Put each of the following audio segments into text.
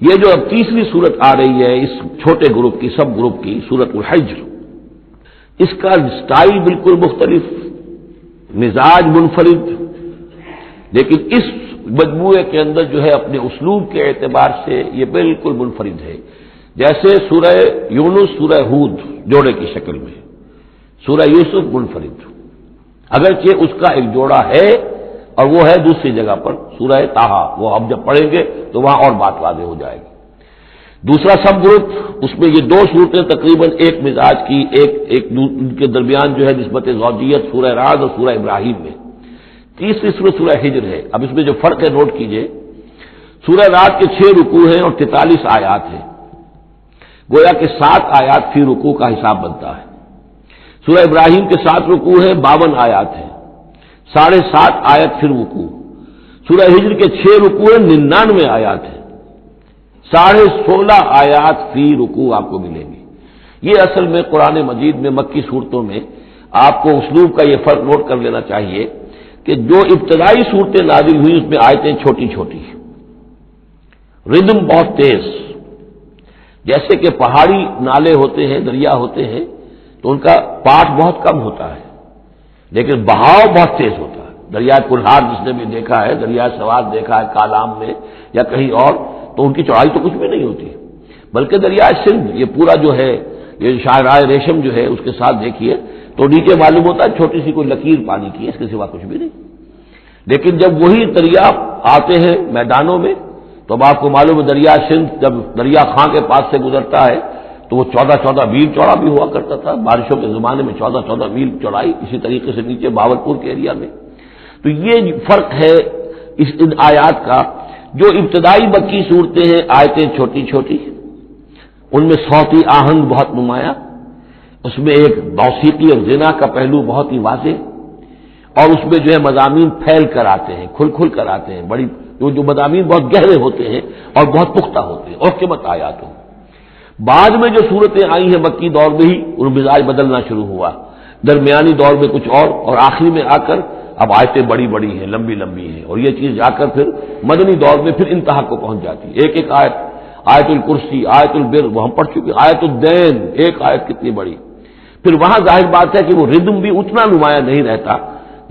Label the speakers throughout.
Speaker 1: یہ جو اب تیسری صورت آ رہی ہے اس چھوٹے گروپ کی، سب گروپ کی، سورۃ الحجر، اس کا سٹائل بالکل مختلف، مزاج منفرد، لیکن اس مجموعے کے اندر جو ہے اپنے اسلوب کے اعتبار سے یہ بالکل منفرد ہے۔ جیسے سورہ یونس، سورہ ہود جوڑے کی شکل میں، سورہ یوسف منفرد، اگرچہ اس کا ایک جوڑا ہے اور وہ ہے دوسری جگہ پر سورہ طٰہٰ، وہ ہم جب پڑھیں گے تو وہاں اور بات واضح ہو جائے گی۔ دوسرا سب گروپ، اس میں یہ دو صورتیں تقریباً ایک مزاج کی، ایک ان کے درمیان جو ہے نسبت زوجیت سورہ رعد اور سورہ ابراہیم میں۔ تیسری صورت سورہ ہجر ہے۔ اب اس میں جو فرق ہے نوٹ کیجئے، سورہ رعد کے 6 رکوع ہیں اور 43 آیات ہیں، گویا کہ 7 آیات فی رکوع کا حساب بنتا ہے۔ سورہ ابراہیم کے 7 رکوع ہیں، 52 آیات ہیں، 7.5 آیت فی رکوع۔ سورہ ہجر کے 6 رکوع ہیں، 99 آیات ہیں، 16.5 آیات فی رکوع آپ کو ملیں گی۔ یہ اصل میں قرآن مجید میں مکی صورتوں میں آپ کو اسلوب کا یہ فرق نوٹ کر لینا چاہیے کہ جو ابتدائی صورتیں نازل ہوئی اس میں آیتیں چھوٹی چھوٹی، ردم بہت تیز، جیسے کہ پہاڑی نالے ہوتے ہیں، دریا ہوتے ہیں تو ان کا پاٹ بہت کم ہوتا ہے لیکن بہاؤ بہت تیز ہوتا ہے۔ دریائے کلہار جس نے بھی دیکھا ہے، دریائے سوات دیکھا ہے کالام میں یا کہیں اور، تو ان کی چوڑائی تو کچھ بھی نہیں ہوتی، بلکہ دریائے سندھ یہ پورا جو ہے، یہ شاہراہ ریشم جو ہے اس کے ساتھ دیکھیے تو نیچے معلوم ہوتا ہے چھوٹی سی کوئی لکیر پانی کی ہے، اس کے سوا کچھ بھی نہیں۔ لیکن جب وہی دریا آتے ہیں میدانوں میں تو اب آپ کو معلوم ہے دریا سندھ جب دریا خاں کے پاس سے گزرتا ہے تو وہ 14 میل چوڑا بھی ہوا کرتا تھا، بارشوں کے زمانے میں 14 میل چوڑائی، اسی طریقے سے نیچے باولپور کے ایریا میں۔ تو یہ فرق ہے ان آیات کا۔ جو ابتدائی مکی صورتیں ہیں آیتیں چھوٹی چھوٹی، ان میں صوتی آہنگ بہت نمایاں، اس میں ایک موسیقی اور غنا کا پہلو بہت ہی واضح، اور اس میں جو ہے مضامین پھیل کر آتے ہیں، کھل کھل کر آتے ہیں، بڑی جو مضامین بہت گہرے ہوتے ہیں اور بہت پختہ ہوتے ہیں، اور قیمت آیات ہوں۔ بعد میں جو صورتیں آئی ہیں مکی دور میں ہی ان مزاج بدلنا شروع ہوا، درمیانی دور میں کچھ اور آخری میں آ کر اب آیتیں بڑی بڑی ہیں، لمبی لمبی ہیں، اور یہ چیز جا کر پھر مدنی دور میں پھر انتہا کو پہنچ جاتی ہے۔ ایک ایک آیت، آیت الکرسی، آیت البر وہ ہم پڑھ چکے، آیت الدین، ایک آیت کتنی بڑی۔ پھر وہاں ظاہر بات ہے کہ وہ ردم بھی اتنا نمایاں نہیں رہتا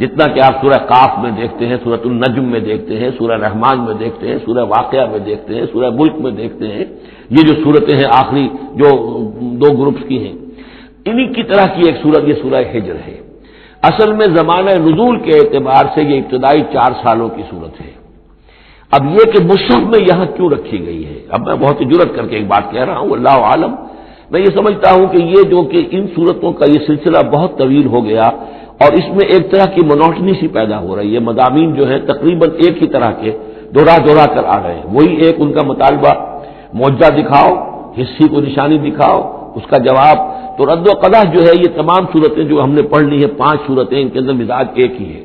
Speaker 1: جتنا کہ آپ سورہ قاف میں دیکھتے ہیں، سورۃ النجم میں دیکھتے ہیں، سورہ رحمان میں دیکھتے ہیں، سورہ واقعہ میں دیکھتے ہیں، سورہ ملک میں دیکھتے ہیں۔ یہ جو صورتیں ہیں آخری جو 2 گروپس کی ہیں، انہی کی طرح کی ایک صورت یہ سورہ ہجر ہے۔ اصل میں زمانہ نزول کے اعتبار سے یہ ابتدائی 4 سالوں کی صورت ہے۔ اب یہ کہ مصحف میں یہاں کیوں رکھی گئی ہے، اب میں بہت ہی جرت کر کے ایک بات کہہ رہا ہوں، اللہ عالم، میں یہ سمجھتا ہوں کہ یہ جو کہ ان صورتوں کا یہ سلسلہ بہت طویل ہو گیا اور اس میں ایک طرح کی منوٹنی سی پیدا ہو رہی ہے، مضامین جو ہیں تقریباً ایک ہی طرح کے دوہرا کر آ رہے ہیں، وہی ایک ان کا مطالبہ، معجزہ دکھاؤ، حصی کو نشانی دکھاؤ، اس کا جواب، تو رد و قدح جو ہے یہ تمام صورتیں جو ہم نے پڑھ لی ہیں 5 صورتیں، ان کے اندر مزاج ایک ہی ہے۔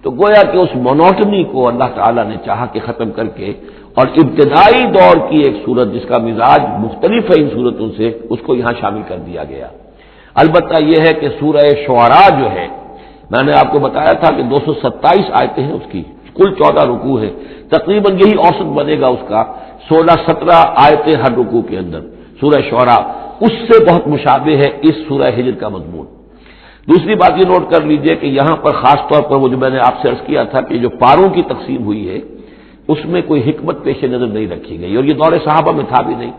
Speaker 1: تو گویا کہ اس مونوٹنی کو اللہ تعالیٰ نے چاہا کہ ختم کر کے اور ابتدائی دور کی ایک صورت جس کا مزاج مختلف ہے ان صورتوں سے، اس کو یہاں شامل کر دیا گیا۔ البتہ یہ ہے کہ سورہ شعراء جو ہے، میں نے آپ کو بتایا تھا کہ 227 آیتیں ہیں اس کی، کل 14 رکوع ہے، تقریباً یہی اوسط بنے گا اس کا، 16-17 آیتیں ہر رکوع کے اندر۔ سورہ شعراء اس سے بہت مشابہ ہے اس سورہ ہجر کا مضمون۔ دوسری بات یہ نوٹ کر لیجئے کہ یہاں پر خاص طور پر وہ جو میں نے آپ سے عرض کیا تھا کہ جو پاروں کی تقسیم ہوئی ہے اس میں کوئی حکمت پیش نظر نہیں رکھی گئی، اور یہ دور صحابہ میں تھا بھی نہیں۔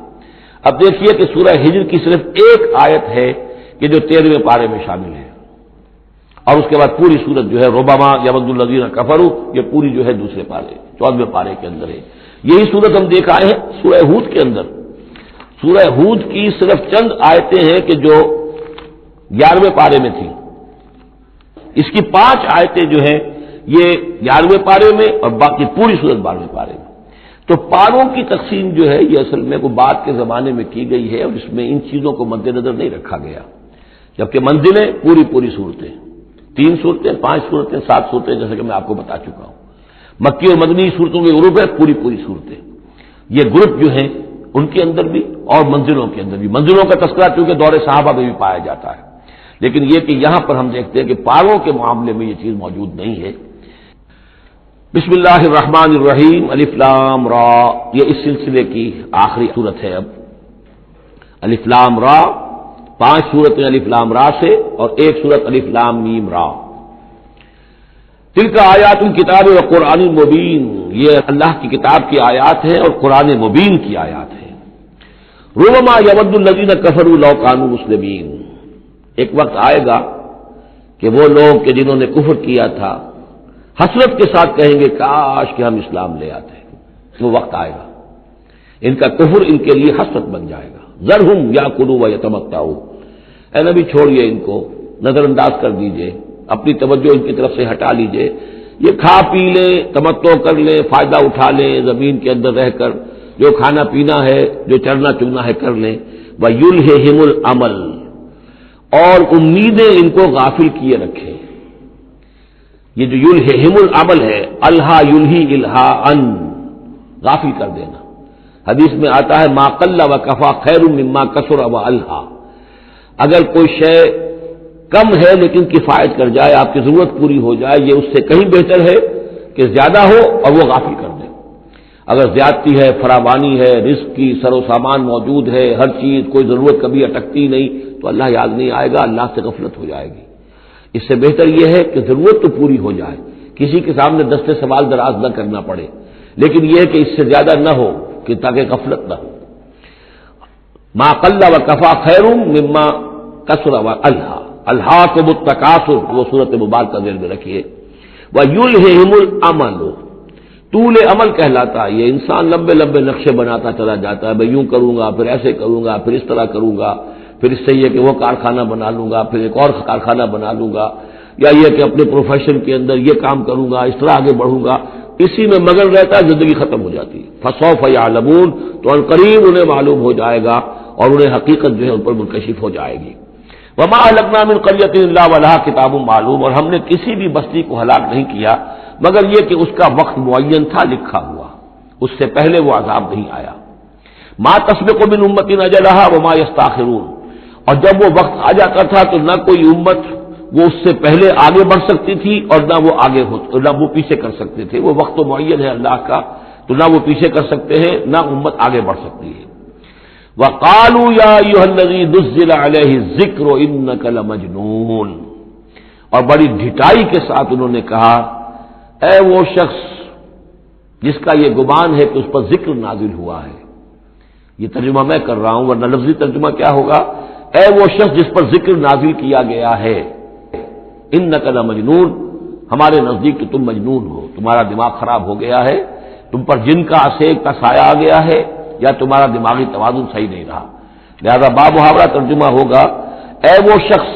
Speaker 1: اب دیکھیے کہ سورہ ہجر کی صرف ایک آیت ہے کہ جو 13ویں پارے میں شامل ہے، اور اس کے بعد پوری سورت جو ہے ربما یود الذین کفروا، یہ پوری جو ہے دوسرے پارے 14ویں پارے کے اندر ہے۔ یہی سورت ہم دیکھ آئے ہیں سورہ ہود کے اندر۔ سورہ ہود کی صرف چند آیتیں ہیں کہ جو 11ویں پارے میں تھی، اس کی 5 آیتیں جو ہیں یہ 11ویں پارے میں اور باقی پوری سورت 12ویں پارے میں۔ تو پاروں کی تقسیم جو ہے یہ اصل میں کوئی بعد کے زمانے میں کی گئی ہے اور اس میں ان چیزوں کو مد نظر نہیں رکھا گیا، جبکہ منزلیں پوری صورتیں، 3 صورتیں، 5 صورتیں، 7 صورتیں، جیسے کہ میں آپ کو بتا چکا ہوں۔ مکی اور مدنی صورتوں کے گروپ ہے پوری صورتیں، یہ گروپ جو ہیں ان کے اندر بھی اور منزلوں کے اندر بھی۔ منزلوں کا تذکرہ چونکہ دور صحابہ میں بھی پایا جاتا ہے، لیکن یہ کہ یہاں پر ہم دیکھتے ہیں کہ پاروں کے معاملے میں یہ چیز موجود نہیں ہے۔ بسم اللہ الرحمن الرحیم، الف لام را، یہ اس سلسلے کی آخری صورت ہے۔ اب الف لام را، 5 صورتیں الف لام را سے اور ایک صورت الف لام میم را۔ تلک آیات الکتاب و قرآن مبین، یہ اللہ کی کتاب کی آیات ہیں اور قرآن مبین کی آیات ہیں۔ ربما یود الذین کفروا لو کانوا مسلمین، ایک وقت آئے گا کہ وہ لوگ کہ جنہوں نے کفر کیا تھا حسرت کے ساتھ کہیں گے کاش کہ ہم اسلام لے آتے، وہ وقت آئے گا، ان کا کفر ان کے لیے حسرت بن جائے گا۔ ذرہم یاکلوا ویتمتعوا، اے نبی چھوڑیے ان کو، نظر انداز کر دیجئے، اپنی توجہ ان کی طرف سے ہٹا لیجئے، یہ کھا پی لیں، تمتع کر لیں، فائدہ اٹھا لیں، زمین کے اندر رہ کر جو کھانا پینا ہے، جو چرنا چگنا ہے کر لیں۔ وَيُلْهِهِمُ الْعَمَلُ، اور امیدیں ان کو غافل کیے رکھیں۔ یہ جو یلہہم العمل ہے، الہا یلہی الہاءً، غافل کر دینا۔ حدیث میں آتا ہے ما قل و کفا خیر مما کثر و الہا، اگر کوئی شے کم ہے لیکن کفایت کر جائے، آپ کی ضرورت پوری ہو جائے، یہ اس سے کہیں بہتر ہے کہ زیادہ ہو اور وہ غافل کر دے۔ اگر زیادتی ہے، فراوانی ہے، رزق کی سر و سامان موجود ہے، ہر چیز، کوئی ضرورت کبھی اٹکتی نہیں، تو اللہ یاد نہیں آئے گا، اللہ سے غفلت ہو جائے گی۔ اس سے بہتر یہ ہے کہ ضرورت تو پوری ہو جائے، کسی کے سامنے دستے سوال دراز نہ کرنا پڑے، لیکن یہ ہے کہ اس سے زیادہ نہ ہو کہ تاکہ غفلت نہ ہو۔ ما قل و کفا خیر مما کثر و الہا، الہاکم التکاثر، وہ صورت مبارکہ ذہن میں رکھیے۔ وَيُلْهِهِمُ الْعَمَلُ، طول عمل کہلاتا ہے، یہ انسان لمبے لمبے نقشے بناتا چلا جاتا ہے، میں یوں کروں گا، پھر ایسے کروں گا، پھر اس طرح کروں گا، پھر اس سے یہ کہ وہ کارخانہ بنا لوں گا، پھر ایک اور کارخانہ بنا لوں گا، یا یہ کہ اپنے پروفیشن کے اندر یہ کام کروں گا، اس طرح آگے بڑھوں گا، اسی میں مگن رہتا ہے، زندگی ختم ہو جاتی ہے۔ فسوف یعلمون، تو ان قریب انہیں معلوم ہو جائے گا اور انہیں حقیقت جو ہے ان پر منکشف ہو جائے گی۔ وما اہلکنا من قریۃ الا ولہا کتاب معلوم، اور ہم نے کسی بھی بستی کو ہلاک نہیں کیا مگر یہ کہ اس کا وقت معین تھا لکھا ہوا، اس سے پہلے وہ عذاب نہیں آیا۔ ما تسبق من امۃ اجلھا وما یستاخرون، اور جب وہ وقت آ جاتا تھا تو نہ کوئی امت وہ اس سے پہلے آگے بڑھ سکتی تھی اور نہ وہ پیچھے کر سکتے تھے، وہ وقت تو معین ہے اللہ کا، تو نہ وہ پیچھے کر سکتے ہیں نہ امت آگے بڑھ سکتی ہے۔ وَقَالُوا يَا أَيُّهَا الَّذِي نُزِّلَ عَلَيْهِ الذِّكْرُ إِنَّكَ لَمَجْنُونٌ، اور بڑی ڈھٹائی کے ساتھ انہوں نے کہا اے وہ شخص جس کا یہ گمان ہے کہ اس پر ذکر نازل ہوا ہے۔ یہ ترجمہ میں کر رہا ہوں، ورنہ لفظی ترجمہ کیا ہوگا؟ اے وہ شخص جس پر ذکر نازل کیا گیا ہے، انک لمجنون، ہمارے نزدیک تو تم مجنون ہو، تمہارا دماغ خراب ہو گیا ہے، تم پر جن کا عصیق کا سایہ آ گیا ہے، یا تمہارا دماغی توازن صحیح نہیں رہا۔ لہذا بامحاورہ ترجمہ ہوگا اے وہ شخص،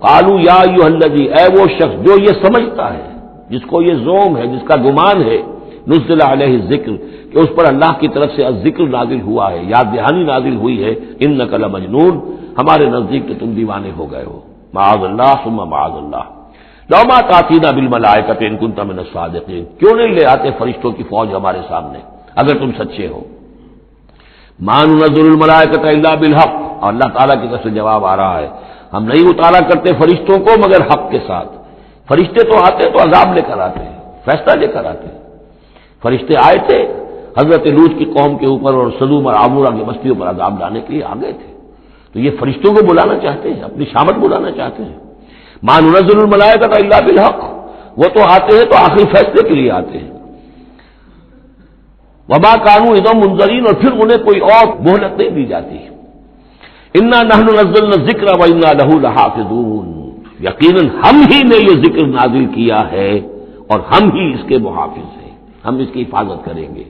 Speaker 1: قالوا یا ایھا الذی، اے وہ شخص جو یہ سمجھتا ہے، جس کو یہ زوم ہے، جس کا گمان ہے، نزل علیہ الذکر، کہ اس پر اللہ کی طرف سے الذکر نازل ہوا ہے، یاد دہانی نازل ہوئی ہے، انک لمجنون، ہمارے نزدیک تو تم دیوانے ہو گئے ہو۔ معاذ اللہ ثم معاذ اللہ، لو ما تاتینا بالملائکۃ ان کنت من الصادقین، کیوں نہیں لے آتے فرشتوں کی فوج ہمارے سامنے اگر تم سچے ہو۔ ما ننزل الملائکۃ الا بالحق، اور اللہ تعالیٰ کی طرف سے جواب آ رہا ہے ہم نہیں اتارا کرتے فرشتوں کو مگر حق کے ساتھ۔ فرشتے تو آتے تو عذاب لے کر آتے ہیں، فیصلہ لے کر آتے ہیں۔ فرشتے آئے تھے حضرت لوط کی قوم کے اوپر اور سدوم اور عمورہ کی بستیوں پر عذاب لانے کے لیے آ گئے تھے، تو یہ فرشتوں کو بلانا چاہتے ہیں، اپنی شامت بلانا چاہتے ہیں۔ ما ننزل الملائکۃ الا بالحق، وہ تو آتے ہیں تو آخری فیصلے کے لیے آتے ہیں۔ وما كانوا اذا منذرین، اور پھر انہیں کوئی اور مہلت نہیں دی جاتی۔ انا نحن نزلنا الذکر وانا له لحافظون، یقیناً ہم ہی نے یہ ذکر نازل کیا ہے اور ہم ہی اس کے محافظ ہیں، ہم اس کی حفاظت کریں گے۔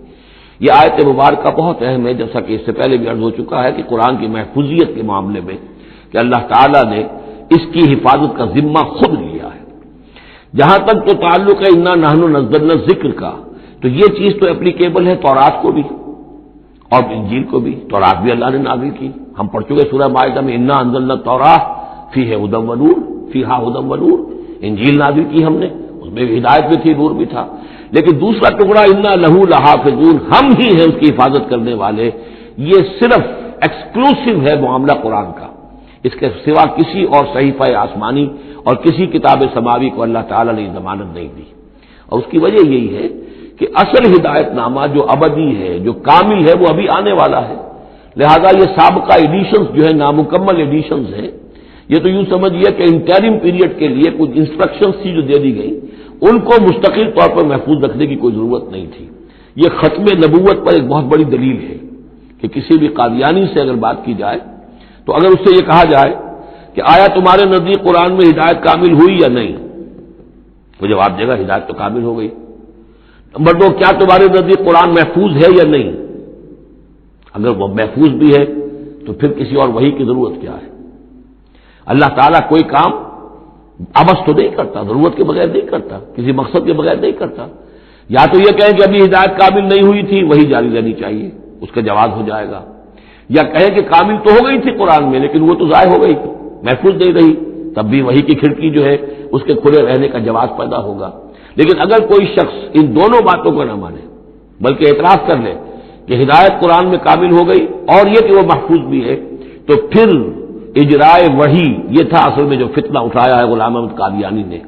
Speaker 1: یہ آیت مبارکہ بہت اہم ہے، جیسا کہ اس سے پہلے بھی عرض ہو چکا ہے کہ قرآن کی محفوظیت کے معاملے میں کہ اللہ تعالیٰ نے اس کی حفاظت کا ذمہ خود لیا ہے۔ جہاں تک تو تعلق ہے انا نحن نزلنا الذکر کا، تو یہ چیز تو اپلیکیبل ہے تورات کو بھی اور انجیل کو بھی۔ تورات بھی اللہ نے نازل کی، ہم پڑھ چکے سورہ مائدہ میں انا انزلنا التوراۃ فیہا ھدی ونور، فیہا ھدی ونور۔ انجیل نازل کی ہم نے، اس میں ہدایت بھی تھی، نور بھی تھا۔ لیکن دوسرا ٹکڑا انا لہ لحافظون، ہم ہی ہیں اس کی حفاظت کرنے والے، یہ صرف ایکسکلوسیو ہے معاملہ قرآن کا، اس کے سوا کسی اور صحیفہ آسمانی اور کسی کتاب سماوی کو اللہ تعالیٰ نے ضمانت نہیں دی۔ اور اس کی وجہ یہی ہے کہ اصل ہدایت نامہ جو ابدی ہے، جو کامل ہے، وہ ابھی آنے والا ہے، لہذا یہ سابقہ ایڈیشنز جو ہے نامکمل ایڈیشنز ہیں، یہ تو یوں سمجھیے کہ انٹرم پیریڈ کے لیے کچھ انسٹرکشنز تھی جو دے دی گئی، ان کو مستقل طور پر محفوظ رکھنے کی کوئی ضرورت نہیں تھی۔ یہ ختم نبوت پر ایک بہت بڑی دلیل ہے کہ کسی بھی قادیانی سے اگر بات کی جائے تو اگر اس سے یہ کہا جائے کہ آیا تمہارے نزدیک قرآن میں ہدایت کامل ہوئی یا نہیں، وہ جواب دے گا ہدایت تو کامل ہو گئی۔ نمبر 2، کیا تمہارے نزدیک قرآن محفوظ ہے یا نہیں؟ اگر وہ محفوظ بھی ہے تو پھر کسی اور وحی کی ضرورت کیا ہے؟ اللہ تعالیٰ کوئی کام عبث تو نہیں کرتا، ضرورت کے بغیر نہیں کرتا، کسی مقصد کے بغیر نہیں کرتا۔ یا تو یہ کہیں کہ ابھی ہدایت کامل نہیں ہوئی تھی، وہی جاری رہنی چاہیے، اس کا جواز ہو جائے گا، یا کہیں کہ کامل تو ہو گئی تھی قرآن میں لیکن وہ تو ضائع ہو گئی، محفوظ نہیں رہی، تب بھی وحی کی کھڑکی جو ہے اس کے کھلے رہنے کا جواز پیدا ہوگا۔ لیکن اگر کوئی شخص ان دونوں باتوں کو نہ مانے بلکہ اعتراف کر لے کہ ہدایت قرآن میں کامل ہو گئی اور یہ کہ وہ محفوظ بھی ہے، تو پھر اجرائے وحی، یہ تھا اصل میں جو فتنہ اٹھایا ہے غلام احمد قادیانی نے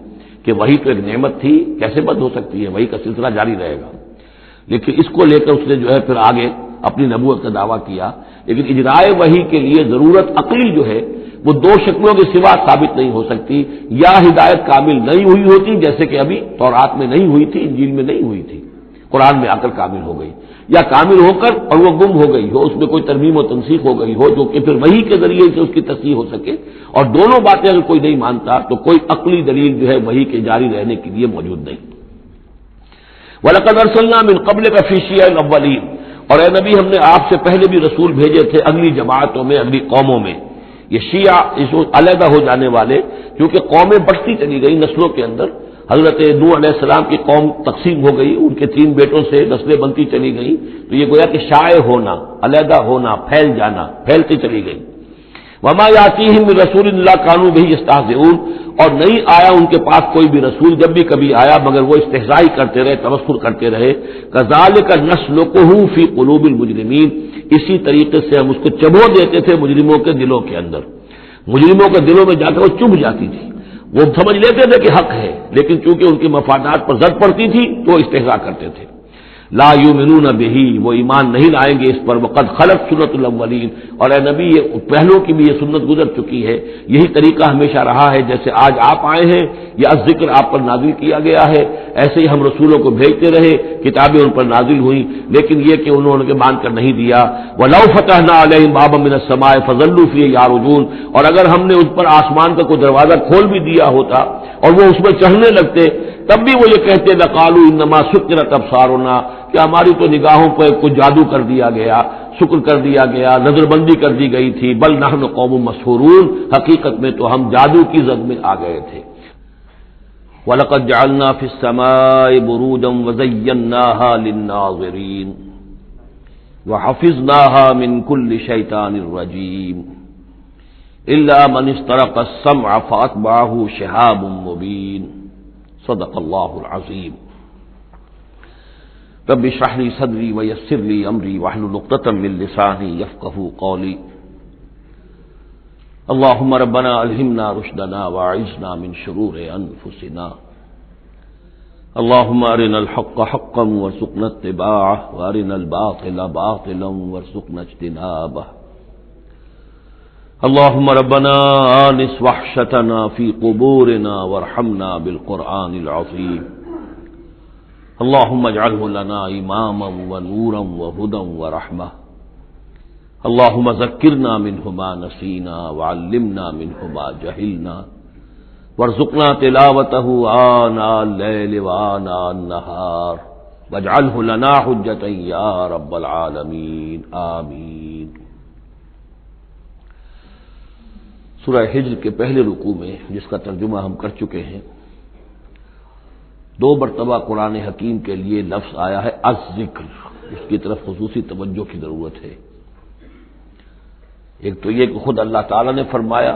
Speaker 1: کہ وحی تو ایک نعمت تھی، کیسے بند ہو سکتی ہے، وحی کا سلسلہ جاری رہے گا۔ لیکن اس کو لے کر اس نے جو ہے پھر آگے اپنی نبوت کا دعویٰ کیا، لیکن اجرائے وحی کے لیے ضرورت عقلی جو ہے وہ دو شکلوں کے سوا ثابت نہیں ہو سکتی، یا ہدایت کامل نہیں ہوئی ہوتی جیسے کہ ابھی تورات میں نہیں ہوئی تھی، انجیل میں نہیں ہوئی تھی، قرآن میں آ کر کامل ہو گئی، یا کامل ہو کر اور وہ گم ہو گئی ہو، اس میں کوئی ترمیم و تنسیخ ہو گئی ہو جو کہ پھر وحی کے ذریعے سے اس کی تصحیح ہو سکے، اور دونوں باتیں اگر کوئی نہیں مانتا تو کوئی عقلی دلیل جو ہے وحی کے جاری رہنے کے لیے موجود نہیں۔ وَلَقَدْ أَرْسَلْنَا مِن قَبْلِكَ فِي شِيَعِ الْأَوَّلِينَ، اور اے نبی ہم نے آپ سے پہلے بھی رسول بھیجے تھے اگلی جماعتوں میں، اگلی قوموں میں۔ یہ شیعہ اس علیحدہ ہو جانے والے، کیونکہ قومیں بڑھتی چلی گئی نسلوں کے اندر، حضرت نوح علیہ السلام کی قوم تقسیم ہو گئی، ان کے 3 بیٹوں سے نسلیں بنتی چلی گئیں، تو یہ گویا کہ شائع ہونا، علیحدہ ہونا، پھیل جانا، پھیلتی چلی گئی۔ وما یاتیہم من رسول اللہ کانوا بہ یستہزئون، اور نہیں آیا ان کے پاس کوئی بھی رسول، جب بھی کبھی آیا مگر وہ استہزائی کرتے رہے، تمسخر کرتے رہے۔ کذالک نسلکہ فی قلوب المجرمین، اسی طریقے سے ہم اس کو چبو دیتے تھے مجرموں کے دلوں کے اندر، مجرموں کے دلوں میں جا کر وہ چبھ جاتی تھی، وہ سمجھ لیتے تھے کہ حق ہے لیکن چونکہ ان کے مفادات پر زد پڑتی تھی تو وہ استہزاء کرتے تھے۔ لا یؤمنون بہ، وہ ایمان نہیں لائیں گے اس پر، وقد خلت سنت الاولین، اور اے نبی یہ پہلوں کی بھی یہ سنت گزر چکی ہے، یہی طریقہ ہمیشہ رہا ہے، جیسے آج آپ آئے ہیں یہ ذکر آپ پر نازل کیا گیا ہے، ایسے ہی ہم رسولوں کو بھیجتے رہے، کتابیں ان پر نازل ہوئیں، لیکن یہ کہ انہوں نے مان کر نہیں دیا۔ وَلَوْ فَتَحْنَا عَلَيْهِمْ بَابًا مِّنَ السَّمَاءِ فَظَلُّوا فِيهِ يَعْرُجُونَ، اور اگر ہم نے اس پر آسمان کا کوئی دروازہ کھول بھی دیا ہوتا اور وہ اس میں چڑھنے لگتے، تب بھی وہ یہ کہتے لَقَالُوا إِنَّمَا سُكِّرَتْ أَبْصَارُنَا، کہ ہماری تو نگاہوں پہ کچھ جادو کر دیا گیا، شکر کر دیا گیا، نظر بندی کر دی گئی تھی، بل نحن قوم مسحورون، حقیقت میں تو ہم جادو کی زد میں آ گئے تھے۔ وَلَقَدْ جَعَلْنَا فِي السَّمَاءِ بُرُوجًا وَزَيَّنَّاهَا لِلنَّاظِرِينَ وَحَفِظْنَاهَا مِنْ كُلِّ شَيْطَانٍ رَجِيمٍ إِلَّا مَنِ اسْتَرَقَ السَّمْعَ فَأَتْبَعَهُ شِهَابٌ مُّبِينٌ صدق اللہ العظیم۔ رب اشرح لي صدري ويسر لي امري واحلل عقدة من لساني يفقهوا قولي۔ اللهم ربنا الهمنا رشدنا واعذنا من شرور انفسنا۔ اللهم ارنا الحق حقا وارزقنا اتباعه وارنا الباطل باطلا وارزقنا اجتنابه۔ اللهم ربنا آنس وحشتنا في قبورنا وارحمنا بالقرآن العظيم۔ اللهم اجعله لنا إماما ونورا وهدى ورحمة۔ اللهم ذكرنا منه ما نسينا وعلمنا منه ما جهلنا وارزقنا تلاوته آناء الليل وآناء النهار واجعله لنا حجة يا رب العالمين آمين۔ سورہ ہجر کے پہلے رکوع میں جس کا ترجمہ ہم کر چکے ہیں، 2 مرتبہ قرآن حکیم کے لیے لفظ آیا ہے الذکر، اس کی طرف خصوصی توجہ کی ضرورت ہے۔ ایک تو یہ کہ خود اللہ تعالیٰ نے فرمایا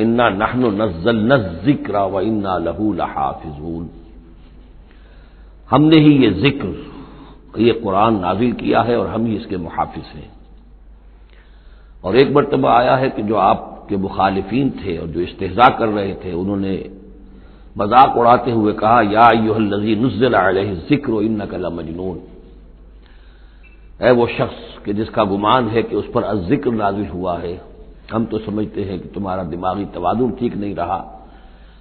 Speaker 1: انا نحن نزلنا الذکر وانا لہ لحافظون، ہم نے ہی یہ ذکر، یہ قرآن نازل کیا ہے اور ہم ہی اس کے محافظ ہیں۔ اور ایک مرتبہ آیا ہے کہ جو آپ کے مخالفین تھے اور جو استہزاء کر رہے تھے، انہوں نے مذاق اڑاتے ہوئے کہا یا ایھا الذی نزل علیہ الذکر انک لمجنون، اے وہ شخص کہ جس کا گمان ہے کہ اس پر الذکر نازل ہوا ہے، ہم تو سمجھتے ہیں کہ تمہارا دماغی توازن ٹھیک نہیں رہا،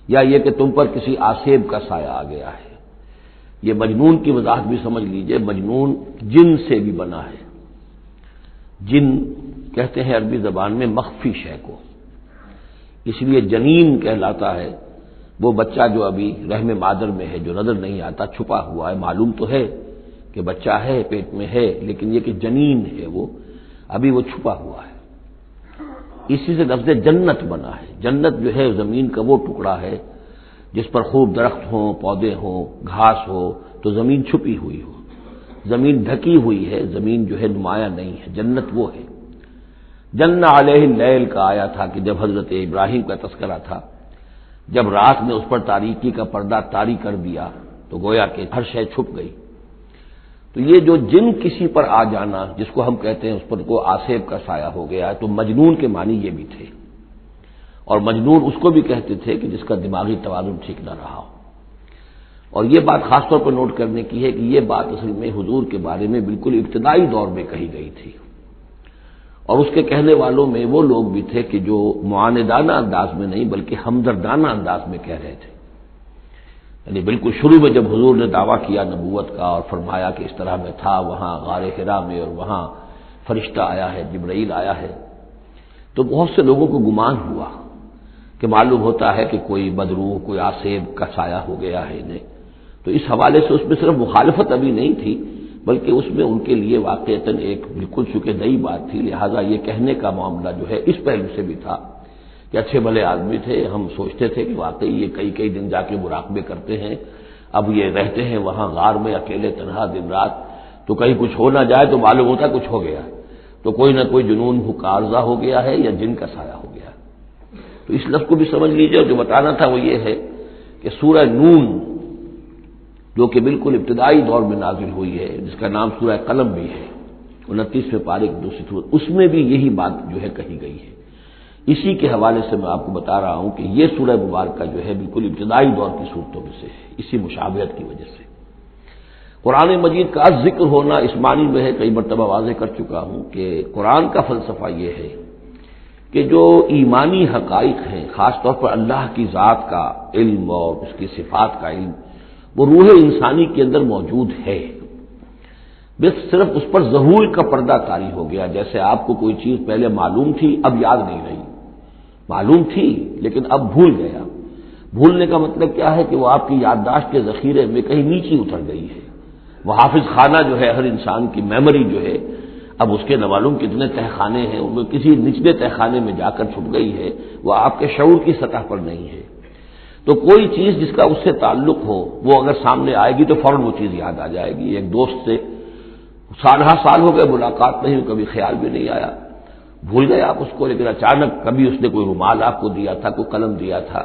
Speaker 1: یا یہ کہ تم پر کسی آسیب کا سایہ آ گیا ہے۔ یہ مجنون کی وضاحت بھی سمجھ لیجئے، مجنون جن سے بھی بنا ہے۔ جن کہتے ہیں عربی زبان میں مخفی شے کو، اس لیے جنین کہلاتا ہے وہ بچہ جو ابھی رحم مادر میں ہے، جو نظر نہیں آتا، چھپا ہوا ہے، معلوم تو ہے کہ بچہ ہے، پیٹ میں ہے، لیکن یہ کہ جنین ہے وہ ابھی وہ چھپا ہوا ہے۔ اسی سے لفظ جنت بنا ہے۔ جنت جو ہے زمین کا وہ ٹکڑا ہے جس پر خوب درخت ہوں، پودے ہوں، گھاس ہو، تو زمین چھپی ہوئی ہو، زمین ڈھکی ہوئی ہے، زمین جو ہے نمایاں نہیں ہے۔ جنت وہ ہے۔ جن علیہ اللیل کا آیا تھا کہ جب حضرت ابراہیم کا تذکرہ تھا، جب رات نے اس پر تاریکی کا پردہ طاری کر دیا تو گویا کہ ہر شے چھپ گئی۔ تو یہ جو جن کسی پر آ جانا، جس کو ہم کہتے ہیں اس پر کو آسیب کا سایہ ہو گیا، تو مجنون کے معنی یہ بھی تھے، اور مجنون اس کو بھی کہتے تھے کہ جس کا دماغی توازن ٹھیک نہ رہا ہو۔ اور یہ بات خاص طور پر نوٹ کرنے کی ہے کہ یہ بات اصل میں حضور کے بارے میں بالکل ابتدائی دور میں کہی گئی تھی، اور اس کے کہنے والوں میں وہ لوگ بھی تھے کہ جو معاندانہ انداز میں نہیں بلکہ ہمدردانہ انداز میں کہہ رہے تھے۔ یعنی بالکل شروع میں جب حضور نے دعویٰ کیا نبوت کا اور فرمایا کہ اس طرح میں تھا وہاں غار حرا میں، اور وہاں فرشتہ آیا ہے، جبرائیل آیا ہے، تو بہت سے لوگوں کو گمان ہوا کہ معلوم ہوتا ہے کہ کوئی بدروح، کوئی آسیب کا سایہ ہو گیا ہے انہیں۔ تو اس حوالے سے اس میں صرف مخالفت ابھی نہیں تھی، بلکہ اس میں ان کے لیے واقعتاً ایک بالکل چونکہ نئی بات تھی، لہٰذا یہ کہنے کا معاملہ جو ہے اس پہلو سے بھی تھا کہ اچھے بھلے آدمی تھے، ہم سوچتے تھے کہ واقعی یہ کئی کئی دن جا کے مراقبے کرتے ہیں، اب یہ رہتے ہیں وہاں غار میں اکیلے تنہا دن رات، تو کہیں کچھ ہو نہ جائے تو معلوم ہوتا کچھ ہو گیا، تو کوئی نہ کوئی جنون عارضہ ہو گیا ہے یا جن کا سایہ ہو گیا۔ تو اس لفظ کو بھی سمجھ لیجیے، اور جو بتانا تھا وہ یہ ہے کہ سورہ نون جو کہ بالکل ابتدائی دور میں نازل ہوئی ہے، جس کا نام سورہ قلم بھی ہے، 29ویں پارے کی دوسری سورت، اس میں بھی یہی بات جو ہے کہی گئی ہے۔ اسی کے حوالے سے میں آپ کو بتا رہا ہوں کہ یہ سورہ مبارکہ جو ہے بالکل ابتدائی دور کی صورتوں میں سے ہے، اسی مشابہت کی وجہ سے۔ قرآن مجید کا ذکر ہونا اس معنی میں ہے، کئی مرتبہ واضح کر چکا ہوں کہ قرآن کا فلسفہ یہ ہے کہ جو ایمانی حقائق ہیں، خاص طور پر اللہ کی ذات کا علم اور اس کی صفات کا علم، وہ روح انسانی کے اندر موجود ہے، بس صرف اس پر ظہور کا پردہ طاری ہو گیا۔ جیسے آپ کو کوئی چیز پہلے معلوم تھی، اب یاد نہیں رہی، معلوم تھی لیکن اب بھول گیا۔ بھولنے کا مطلب کیا ہے کہ وہ آپ کی یادداشت کے ذخیرے میں کہیں نیچے اتر گئی ہے۔ وہ حافظ خانہ جو ہے ہر انسان کی میموری جو ہے، اب اس کے نہ معلوم کتنے تہخانے ہیں، ان میں کسی نچلے تہخانے میں جا کر چھپ گئی ہے، وہ آپ کے شعور کی سطح پر نہیں ہے۔ تو کوئی چیز جس کا اس سے تعلق ہو، وہ اگر سامنے آئے گی تو فوراً وہ چیز یاد آ جائے گی۔ ایک دوست سے سالہ سال ہو گئے ملاقات نہیں ہوئی، کبھی خیال بھی نہیں آیا، بھول گئے آپ اس کو، لیکن اچانک کبھی اس نے کوئی رومال آپ کو دیا تھا، کوئی قلم دیا تھا،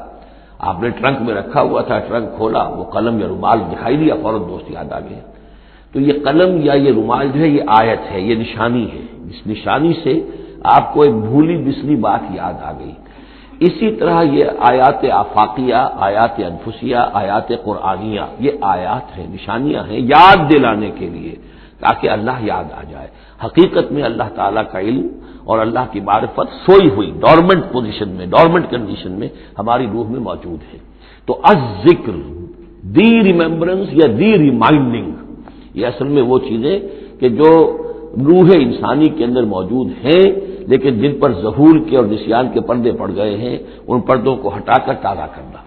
Speaker 1: آپ نے ٹرنک میں رکھا ہوا تھا، ٹرنک کھولا، وہ قلم یا رومال دکھائی دیا، فوراً دوست یاد آ گیا۔ تو یہ قلم یا یہ رومال جو ہے یہ آیت ہے، یہ نشانی ہے، اس نشانی سے آپ کو ایک بھولی بسری بات یاد آ گئی۔ اسی طرح یہ آیات آفاقیہ، آیات انفسیہ، آیات قرآنیہ، یہ آیات ہیں، نشانیاں ہیں یاد دلانے کے لیے، تاکہ اللہ یاد آ جائے۔ حقیقت میں اللہ تعالیٰ کا علم اور اللہ کی معرفت سوئی ہوئی ڈورمنٹ پوزیشن میں، ڈورمنٹ کنڈیشن میں ہماری روح میں موجود ہے۔ تو الذکر، دی ریممبرنس یا دی ریمائنڈنگ، یہ اصل میں وہ چیزیں کہ جو روح انسانی کے اندر موجود ہیں، لیکن جن پر ظہور کے اور نسیان کے پردے پڑ گئے ہیں، ان پردوں کو ہٹا کر تازہ کرنا۔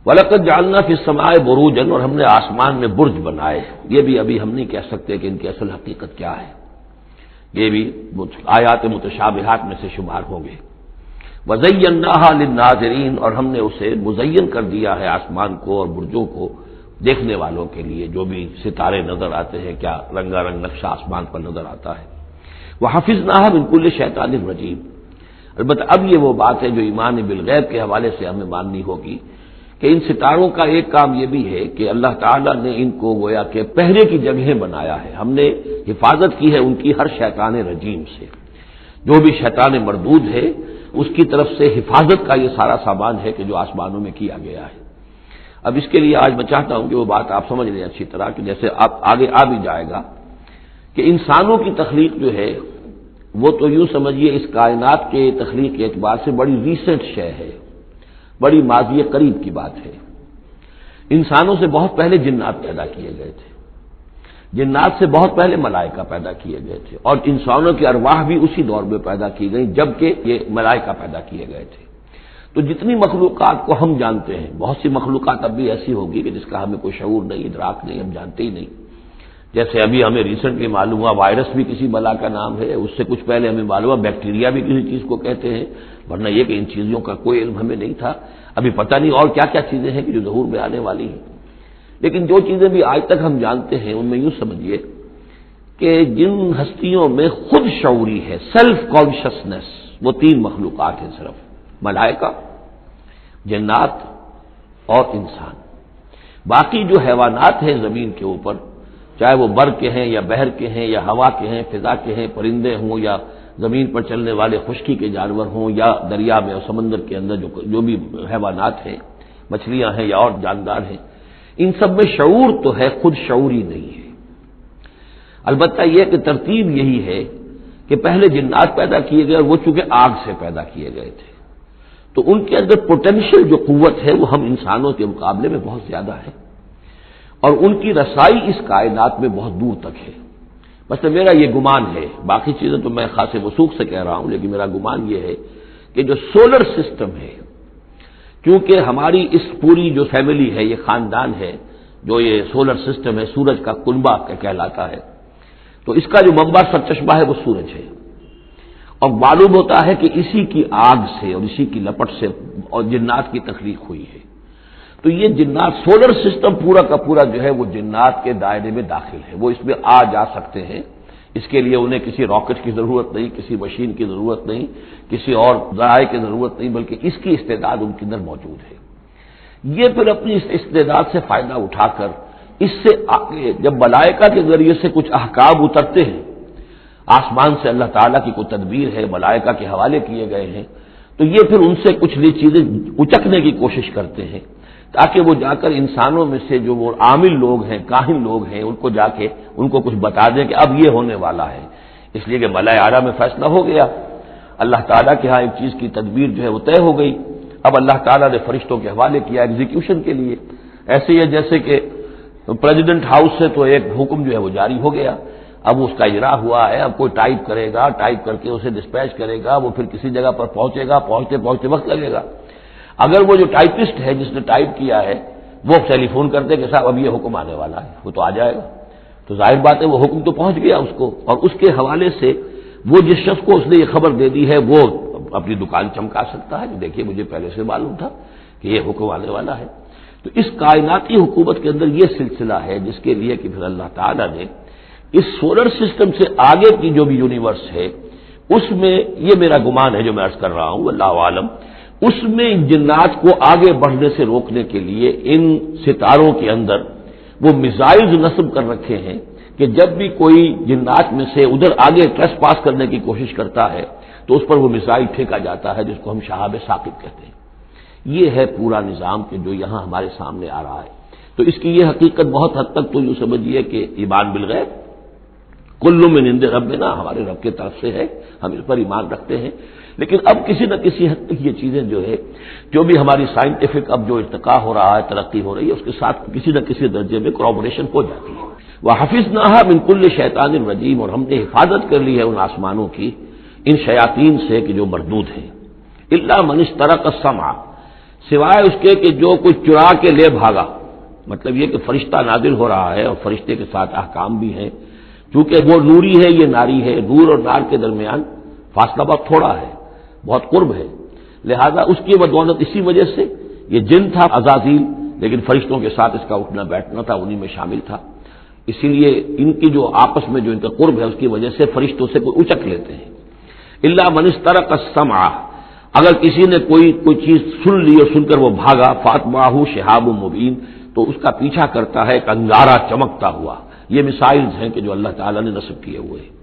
Speaker 1: وَلَقَدْ جَعَلْنَا فِي السَّمَاءِ بُرُوجًا، اور ہم نے آسمان میں برج بنائے۔ یہ بھی ابھی ہم نہیں کہہ سکتے کہ ان کی اصل حقیقت کیا ہے، یہ بھی آیات متشابہات میں سے شمار ہوں گے۔ وَزَيَّنَّاهَا لِلنَّاظِرِينَ، اور ہم نے اسے مزین کر دیا ہے آسمان کو اور برجوں کو دیکھنے والوں کے لیے، جو بھی ستارے نظر آتے ہیں، کیا رنگا رنگ نقشہ آسمان پر نظر آتا ہے۔ وَحَفِظْنَاهَا مِنْ كُلِّ شَيْطَانٍ رَجِيمٍ، البتہ اب یہ وہ بات ہے جو ایمان بالغیب کے حوالے سے ہمیں ماننی ہوگی کہ ان ستاروں کا ایک کام یہ بھی ہے کہ اللہ تعالیٰ نے ان کو گویا کہ پہرے کی جگہیں بنایا ہے، ہم نے حفاظت کی ہے ان کی ہر شیطان رجیم سے، جو بھی شیطان مردود ہے اس کی طرف سے حفاظت کا یہ سارا سامان ہے کہ جو آسمانوں میں کیا گیا ہے۔ اب اس کے لیے آج میں چاہتا ہوں کہ وہ بات آپ سمجھ لیں اچھی طرح کہ جیسے آپ آگے آ بھی جائے گا کہ انسانوں کی تخلیق جو ہے وہ تو یوں سمجھیے اس کائنات کے تخلیق کے اعتبار سے بڑی ریسنٹ شے ہے، بڑی ماضی قریب کی بات ہے۔ انسانوں سے بہت پہلے جنات پیدا کیے گئے تھے، جنات سے بہت پہلے ملائکہ پیدا کیے گئے تھے، اور انسانوں کی ارواح بھی اسی دور میں پیدا کی گئی جبکہ یہ ملائکہ پیدا کیے گئے تھے۔ تو جتنی مخلوقات کو ہم جانتے ہیں، بہت سی مخلوقات اب بھی ایسی ہوگی کہ جس کا ہمیں کوئی شعور نہیں، ادراک نہیں، ہم جانتے ہی نہیں۔ جیسے ابھی ہمیں ریسنٹلی معلوم ہوا وائرس بھی کسی بلا کا نام ہے، اس سے کچھ پہلے ہمیں معلوم ہوا بیکٹیریا بھی کسی چیز کو کہتے ہیں، ورنہ یہ کہ ان چیزوں کا کوئی علم ہمیں نہیں تھا۔ ابھی پتہ نہیں اور کیا کیا چیزیں ہیں کہ جو ظہور میں آنے والی ہیں، لیکن جو چیزیں بھی آج تک ہم جانتے ہیں ان میں یوں سمجھیے کہ جن ہستیوں میں خود شعوری ہے، سیلف کانشسنس، وہ 3 مخلوقات ہیں صرف، ملائکہ، جنات اور انسان۔ باقی جو حیوانات ہیں زمین کے اوپر، چاہے وہ بر کے ہیں یا بحر کے ہیں یا ہوا کے ہیں، فضا کے ہیں، پرندے ہوں یا زمین پر چلنے والے خشکی کے جانور ہوں یا دریا میں اور سمندر کے اندر جو بھی حیوانات ہیں، مچھلیاں ہیں یا اور جاندار ہیں، ان سب میں شعور تو ہے، خود شعوری نہیں ہے۔ البتہ یہ کہ ترتیب یہی ہے کہ پہلے جنات پیدا کیے گئے اور وہ چونکہ آگ سے پیدا کیے گئے تھے، تو ان کے اندر پوٹینشیل جو قوت ہے وہ ہم انسانوں کے مقابلے میں بہت زیادہ ہے، اور ان کی رسائی اس کائنات میں بہت دور تک ہے۔ مثلا میرا یہ گمان ہے، باقی چیزیں تو میں خاص وثوق سے کہہ رہا ہوں، لیکن میرا گمان یہ ہے کہ جو سولر سسٹم ہے، کیونکہ ہماری اس پوری جو فیملی ہے، یہ خاندان ہے، جو یہ سولر سسٹم ہے، سورج کا کنبہ کہلاتا ہے، تو اس کا جو منبع سرچشمہ ہے وہ سورج ہے، اور معلوم ہوتا ہے کہ اسی کی آگ سے اور اسی کی لپٹ سے اور جنات کی تخلیق ہوئی ہے۔ تو یہ جنات، سولر سسٹم پورا کا پورا جو ہے وہ جنات کے دائرے میں داخل ہے، وہ اس میں آ جا سکتے ہیں۔ اس کے لیے انہیں کسی راکٹ کی ضرورت نہیں، کسی مشین کی ضرورت نہیں، کسی اور ذرائع کی ضرورت نہیں، بلکہ اس کی استعداد ان کے اندر موجود ہے۔ یہ پھر اپنی اس استعداد سے فائدہ اٹھا کر اس سے آگے جب ملائکہ کے ذریعے سے کچھ احکام اترتے ہیں، آسمان سے اللہ تعالیٰ کی کوئی تدبیر ہے، ملائکہ کے حوالے کیے گئے ہیں، تو یہ پھر ان سے کچھ نئی چیزیں اچکنے کی کوشش کرتے ہیں تاکہ وہ جا کر انسانوں میں سے جو وہ عامل لوگ ہیں، کاہن لوگ ہیں، ان کو جا کے ان کو کچھ بتا دیں کہ اب یہ ہونے والا ہے۔ اس لیے کہ ملائے اعلیٰ میں فیصلہ ہو گیا، اللہ تعالیٰ کے ہاں ایک چیز کی تدبیر جو ہے وہ طے ہو گئی، اب اللہ تعالیٰ نے فرشتوں کے حوالے کیا ایگزیکیوشن کے لیے۔ ایسے ہی ہے جیسے کہ پریزیڈنٹ ہاؤس سے تو ایک حکم جو ہے وہ جاری ہو گیا، اب اس کا اجرا ہوا ہے، اب کوئی ٹائپ کرے گا، ٹائپ کر کے اسے ڈسپیچ کرے گا، وہ پھر کسی جگہ پر پہنچے گا، پہنچتے وقت لگے گا۔ اگر وہ جو ٹائپسٹ ہے جس نے ٹائپ کیا ہے وہ ٹیلی فون کرتے کہ صاحب اب یہ حکم آنے والا ہے، وہ تو آ جائے گا، تو ظاہر بات ہے وہ حکم تو پہنچ گیا اس کو، اور اس کے حوالے سے وہ جس شخص کو اس نے یہ خبر دے دی ہے وہ اپنی دکان چمکا سکتا ہے کہ دیکھیے مجھے پہلے سے معلوم تھا کہ یہ حکم آنے والا ہے۔ تو اس کائناتی حکومت کے اندر یہ سلسلہ ہے جس کے لیے کہ پھر اللہ تعالیٰ نے اس سولر سسٹم سے آگے کی جو بھی یونیورس ہے اس میں، یہ میرا گمان ہے جو میں عرض کر رہا ہوں، اللہ عالم، اس میں جنات کو آگے بڑھنے سے روکنے کے لیے ان ستاروں کے اندر وہ میزائلز نصب کر رکھے ہیں کہ جب بھی کوئی جنات میں سے ادھر آگے ٹریس پاس کرنے کی کوشش کرتا ہے تو اس پر وہ میزائل پھینکا جاتا ہے، جس کو ہم شہاب ثاقب کہتے ہیں۔ یہ ہے پورا نظام کہ جو یہاں ہمارے سامنے آ رہا ہے۔ تو اس کی یہ حقیقت بہت حد تک تو یوں سمجھیے کہ ایمان بالغیب، کل من عند ربنا، ہمارے رب کی طرف سے ہے، ہم اس پر ایمان رکھتے ہیں، لیکن اب کسی نہ کسی حد تک یہ چیزیں جو ہے، جو بھی ہماری سائنٹیفک اب جو ارتقا ہو رہا ہے، ترقی ہو رہی ہے، اس کے ساتھ کسی نہ کسی درجے میں کورابوریشن ہو جاتی ہے۔ وَحَفِظْنَاهَا مِن كُلِّ شَيْطَانٍ رَجِيمٍ، اور ہم نے حفاظت کر لی ہے ان آسمانوں کی ان شیاطین سے کہ جو مردود ہیں، إِلَّا مَنِ اسْتَرَقَ السَّمْعَ، سوائے اس کے کہ جو کچھ چرا کے لے بھاگا، مطلب یہ کہ فرشتہ نازل ہو رہا ہے اور فرشتے کے ساتھ احکام بھی ہیں، چونکہ وہ نوری ہے، یہ ناری ہے، نور اور نار کے درمیان فاصلہ بہت تھوڑا ہے، بہت قرب ہے، لہذا اس کی بدولت اسی وجہ سے یہ جن تھا عزازیل، لیکن فرشتوں کے ساتھ اس کا اٹھنا بیٹھنا تھا، انہی میں شامل تھا، اسی لیے ان کی جو آپس میں جو ان کا قرب ہے اس کی وجہ سے فرشتوں سے کوئی اچک لیتے ہیں۔ إِلَّا مَنِ اسْتَرَقَ السَّمْعَ، اگر کسی نے کوئی چیز سن لی اور سن کر وہ بھاگا، فَأَتْبَعَهُ شِهَابٌ مُبِينٌ، تو اس کا پیچھا کرتا ہے ایک انگارہ چمکتا ہوا۔ یہ مثائلز ہیں کہ جو اللہ تعالیٰ نے نصب کیے ہوئے ہیں۔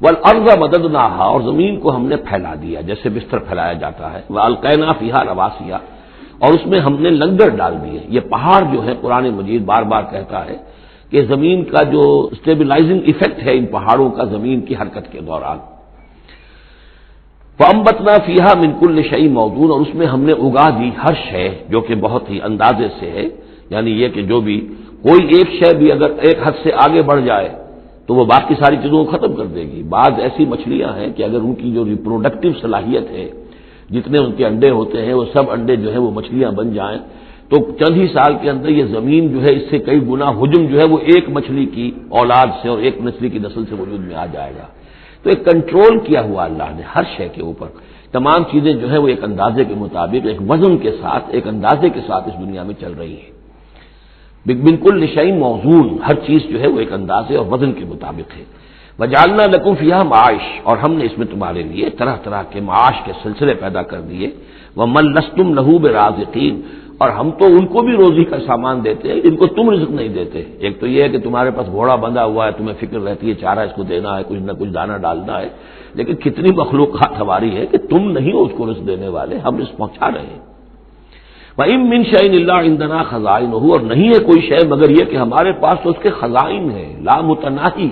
Speaker 1: والارض مددناها، اور زمین کو ہم نے پھیلا دیا جیسے بستر پھیلایا جاتا ہے، والقینا فیہا رواسیا، اور اس میں ہم نے لنگر ڈال دیے۔ یہ پہاڑ جو ہے قرآن مجید بار بار کہتا ہے کہ زمین کا جو اسٹیبلائزنگ ایفیکٹ ہے ان پہاڑوں کا زمین کی حرکت کے دوران۔ فَأَنبَتْنَا فِيهَا مِن كُلِّ شَيْءٍ مَّوْزُونٍ، اور اس میں ہم نے اگا دی ہر شے جو کہ بہت ہی اندازے سے ہے، یعنی یہ کہ جو بھی کوئی ایک شے بھی اگر ایک حد سے آگے بڑھ جائے تو وہ باقی ساری چیزوں کو ختم کر دے گی۔ بعض ایسی مچھلیاں ہیں کہ اگر ان کی جو ریپروڈکٹیو صلاحیت ہے، جتنے ان کے انڈے ہوتے ہیں وہ سب انڈے جو ہے وہ مچھلیاں بن جائیں تو چند ہی سال کے اندر یہ زمین جو ہے اس سے کئی گنا حجم جو ہے وہ ایک مچھلی کی اولاد سے اور ایک مچھلی کی نسل سے وجود میں آ جائے گا۔ تو ایک کنٹرول کیا ہوا اللہ نے ہر شے کے اوپر، تمام چیزیں جو ہے وہ ایک اندازے کے مطابق، ایک وزن کے ساتھ، ایک اندازے کے ساتھ اس دنیا میں چل رہی ہے۔ بالکل شیء موزون، ہر چیز جو ہے وہ ایک اندازے اور وزن کے مطابق ہے۔ وجعلنا لکم فیہا معاش، اور ہم نے اس میں تمہارے لیے طرح طرح کے معاش کے سلسلے پیدا کر دیے۔ ومن لستم لہ برازقین، اور ہم تو ان کو بھی روزی کا سامان دیتے ہیں جن کو تم رزق نہیں دیتے۔ ایک تو یہ ہے کہ تمہارے پاس گھوڑا بندھا ہوا ہے، تمہیں فکر رہتی ہے چارہ اس کو دینا ہے، کچھ نہ کچھ دانہ ڈالنا ہے، لیکن کتنی مخلوقات ہماری ہے کہ تم نہیں ہو اس کو رزق دینے والے، ہم رزق پہنچا رہے ہیں۔ وَإِن مِّن شَيْءٍ إِلَّا عِندَنَا خَزَائِنُهُ، اور نہیں ہے کوئی شے مگر یہ کہ ہمارے پاس تو اس کے خزائن ہیں، لا متناہی،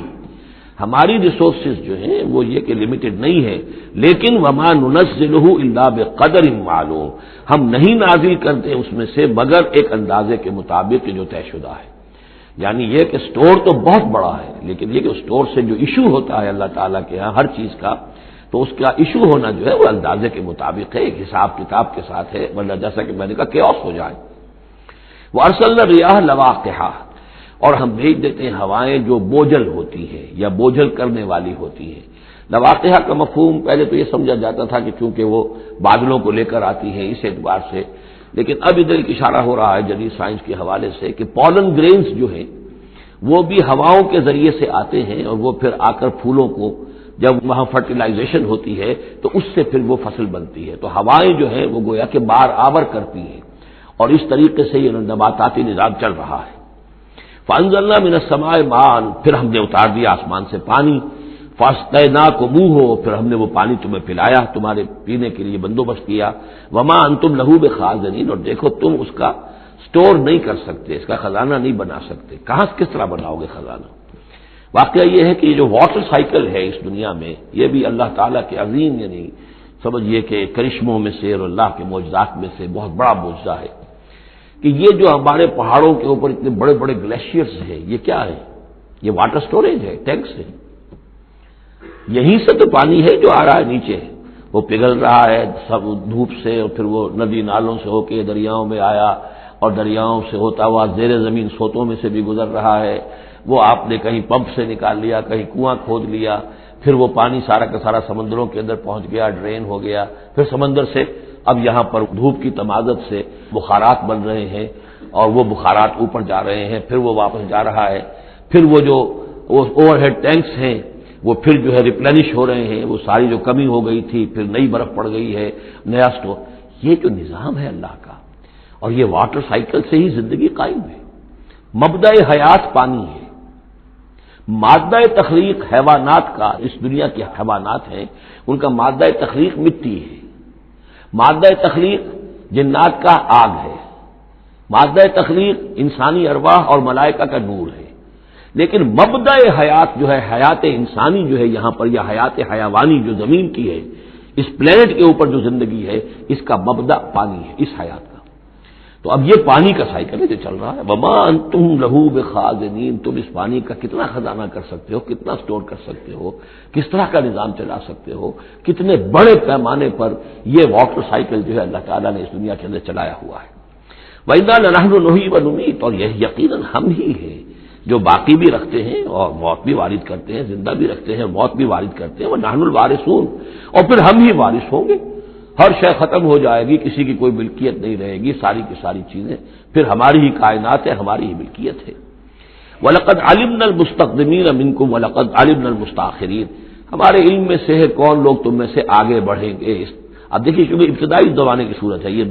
Speaker 1: ہماری ریسورسز جو ہیں وہ یہ کہ لمیٹڈ نہیں ہے، لیکن وَمَا نُنَزِّلُهُ إِلَّا بِقَدَرٍ معلوم، ہم نہیں نازل کرتے اس میں سے مگر ایک اندازے کے مطابق جو طے شدہ ہے۔ یعنی یہ کہ سٹور تو بہت بڑا ہے، لیکن یہ کہ سٹور سے جو ایشو ہوتا ہے اللہ تعالیٰ کے ہاں ہر چیز کا، تو اس کا ایشو ہونا جو ہے وہ اندازے کے مطابق ہے، ایک حساب کتاب کے ساتھ ہے، ورنہ جیسا کہ میں نے کہا کیوس ہو جائے۔ وَأَرْسَلْنَا الرِّيَاحَ لَوَاقِحَ، اور ہم بھیج دیتے ہیں ہوائیں جو بوجھل ہوتی ہیں یا بوجھل کرنے والی ہوتی ہیں۔ لواقعہ کا مفہوم پہلے تو یہ سمجھا جاتا تھا کہ چونکہ وہ بادلوں کو لے کر آتی ہیں اس اعتبار سے، لیکن اب ادھر ایک اشارہ ہو رہا ہے جدید سائنس کے حوالے سے کہ پولن گرینز جو ہیں وہ بھی ہواؤں کے ذریعے سے آتے ہیں، اور وہ پھر آ کر پھولوں کو جب وہاں فرٹیلائزیشن ہوتی ہے تو اس سے پھر وہ فصل بنتی ہے۔ تو ہوائیں جو ہیں وہ گویا کہ بار آور کرتی ہیں، اور اس طریقے سے یہ نباتاتی نظام چل رہا ہے۔ فَأَنزَلْنَا مِنَ السَّمَاءِ مَاءً، پھر ہم نے اتار دیا آسمان سے پانی، فَاسْقَيْنَاكُمُوهُ، پھر ہم نے وہ پانی تمہیں پلایا، تمہارے پینے کے لیے بندوبست کیا۔ وَمَا أَنْتُمْ لَهُ بِخَازِنِينَ، اور دیکھو تم اس کا سٹور نہیں کر سکتے، اس کا خزانہ نہیں بنا سکتے۔ کہاں کس طرح بناؤ گے خزانہ؟ واقعہ یہ ہے کہ یہ جو واٹر سائیکل ہے اس دنیا میں، یہ بھی اللہ تعالیٰ کے عظیم یعنی سمجھیے کہ کرشموں میں سے اور اللہ کے معجزات میں سے بہت بڑا معجزہ ہے کہ یہ جو ہمارے پہاڑوں کے اوپر اتنے بڑے بڑے گلیشیئرز ہیں، یہ کیا ہے؟ یہ واٹر سٹوریج ہے، ٹینکس ہے۔ یہیں سے تو پانی ہے جو آ رہا ہے نیچے، وہ پگھل رہا ہے سب دھوپ سے، اور پھر وہ ندی نالوں سے ہو کے دریاؤں میں آیا، اور دریاؤں سے ہوتا ہوا زیر زمین سوتوں میں سے بھی گزر رہا ہے۔ وہ آپ نے کہیں پمپ سے نکال لیا، کہیں کنواں کھود لیا، پھر وہ پانی سارا کا سارا سمندروں کے اندر پہنچ گیا، ڈرین ہو گیا، پھر سمندر سے اب یہاں پر دھوپ کی تمازت سے بخارات بن رہے ہیں، اور وہ بخارات اوپر جا رہے ہیں، پھر وہ واپس جا رہا ہے، پھر وہ جو اوور ہیڈ ٹینکس ہیں وہ پھر جو ہے ریپلینش ہو رہے ہیں، وہ ساری جو کمی ہو گئی تھی پھر نئی برف پڑ گئی ہے، نیا سٹور۔ یہ جو نظام ہے اللہ کا، اور یہ واٹر سائیکل سے ہی زندگی قائم ہے۔ مبدأ حیات پانی ہے، مادہ تخلیق حیوانات کا، اس دنیا کے حیوانات ہیں ان کا مادہ تخلیق مٹی ہے، مادہ تخلیق جنات کا آگ ہے، مادہ تخلیق انسانی ارواح اور ملائکہ کا نور ہے، لیکن مبدأ حیات جو ہے، حیات انسانی جو ہے یہاں پر، یا حیات حیوانی جو زمین کی ہے، اس پلینٹ کے اوپر جو زندگی ہے، اس کا مبدأ پانی ہے، اس حیات کا۔ تو اب یہ پانی کا سائیکل ہے جو چل رہا ہے۔ وما انتم لہو بخازنین، تم اس پانی کا کتنا خزانہ کر سکتے ہو، کتنا سٹور کر سکتے ہو، کس طرح کا نظام چلا سکتے ہو، کتنے بڑے پیمانے پر یہ واٹر سائیکل جو ہے اللہ تعالیٰ نے اس دنیا کے اندر چلایا ہوا ہے۔ وَإِنَّا لَنَحْنُ نُحْيِي وَنُمِيتُ، اور یہ یقیناً ہم ہی ہیں جو باقی بھی رکھتے ہیں اور موت بھی وارد کرتے ہیں، زندہ بھی رکھتے ہیں، موت بھی وارد کرتے ہیں، وَنَحْنُ الْوَارِثُونَ، اور پھر ہم ہی وارث ہوں گے۔ ہر شے ختم ہو جائے گی، کسی کی کوئی ملکیت نہیں رہے گی، ساری کی ساری چیزیں پھر ہماری ہی کائنات ہے، ہماری ہی ملکیت ہے۔ وَلَقَدْ عَلِمْنَا الْمُسْتَقْدِمِينَ مِنْكُمْ وَلَقَدْ عَلِمْنَا الْمُسْتَأْخِرِينَ، ہمارے علم میں سے ہے کون لوگ تم میں سے آگے بڑھیں گے۔ اب دیکھیے چونکہ ابتدائی زمانے کی صورت ہے یہ،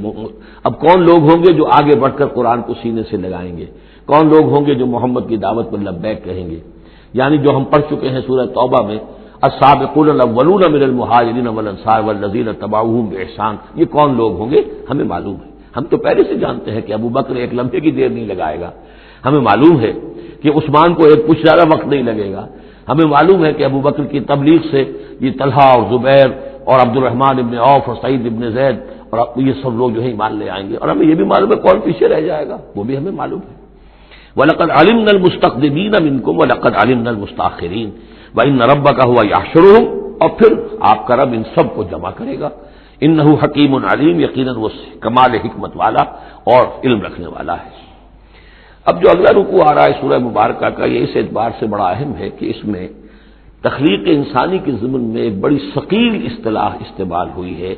Speaker 1: اب کون لوگ ہوں گے جو آگے بڑھ کر قرآن کو سینے سے لگائیں گے، کون لوگ ہوں گے جو محمد کی دعوت پر لبیک کہیں گے، یعنی جو ہم پڑھ چکے ہیں سورہ توبہ میں، السابقون الاولون من المہاجرین والانصار والذین اتبعوہم بإحسان، یہ کون لوگ ہوں گے ہمیں معلوم ہے. ہم تو پہلے سے جانتے ہیں کہ ابو بکر ایک لمحے کی دیر نہیں لگائے گا. ہمیں معلوم ہے کہ عثمان کو ایک کچھ زیادہ وقت نہیں لگے گا. ہمیں معلوم ہے کہ ابو بکر کی تبلیغ سے یہ طلحہ اور زبیر اور عبد الرحمن ابن عوف اور سعید ابن زید اور یہ سب لوگ جو ہے ایمان لے آئیں گے. اور ہمیں یہ بھی معلوم ہے کون پیچھے رہ جائے گا، وہ بھی ہمیں معلوم ہے. وَلَقَدْ عَلِمْنَا الْمُسْتَقْدِمِينَ مِنْكُمْ وَلَقَدْ عَلِمْنَا الْمُسْتَأْخِرِينَ وَإِنَّ رَبَّكَ هُوَ يَحْشُرُهُمْ، اور پھر آپ کا رب ان سب کو جمع کرے گا. انه حکیم علیم، یقیناً وہ کمال حکمت والا اور علم رکھنے والا ہے. اب جو اگلا رکوع آ رہا ہے سورہ مبارکہ کا، یہ اس اعتبار سے بڑا اہم ہے کہ اس میں تخلیق انسانی کے ضمن میں ایک بڑی ثقیل اصطلاح استعمال ہوئی ہے،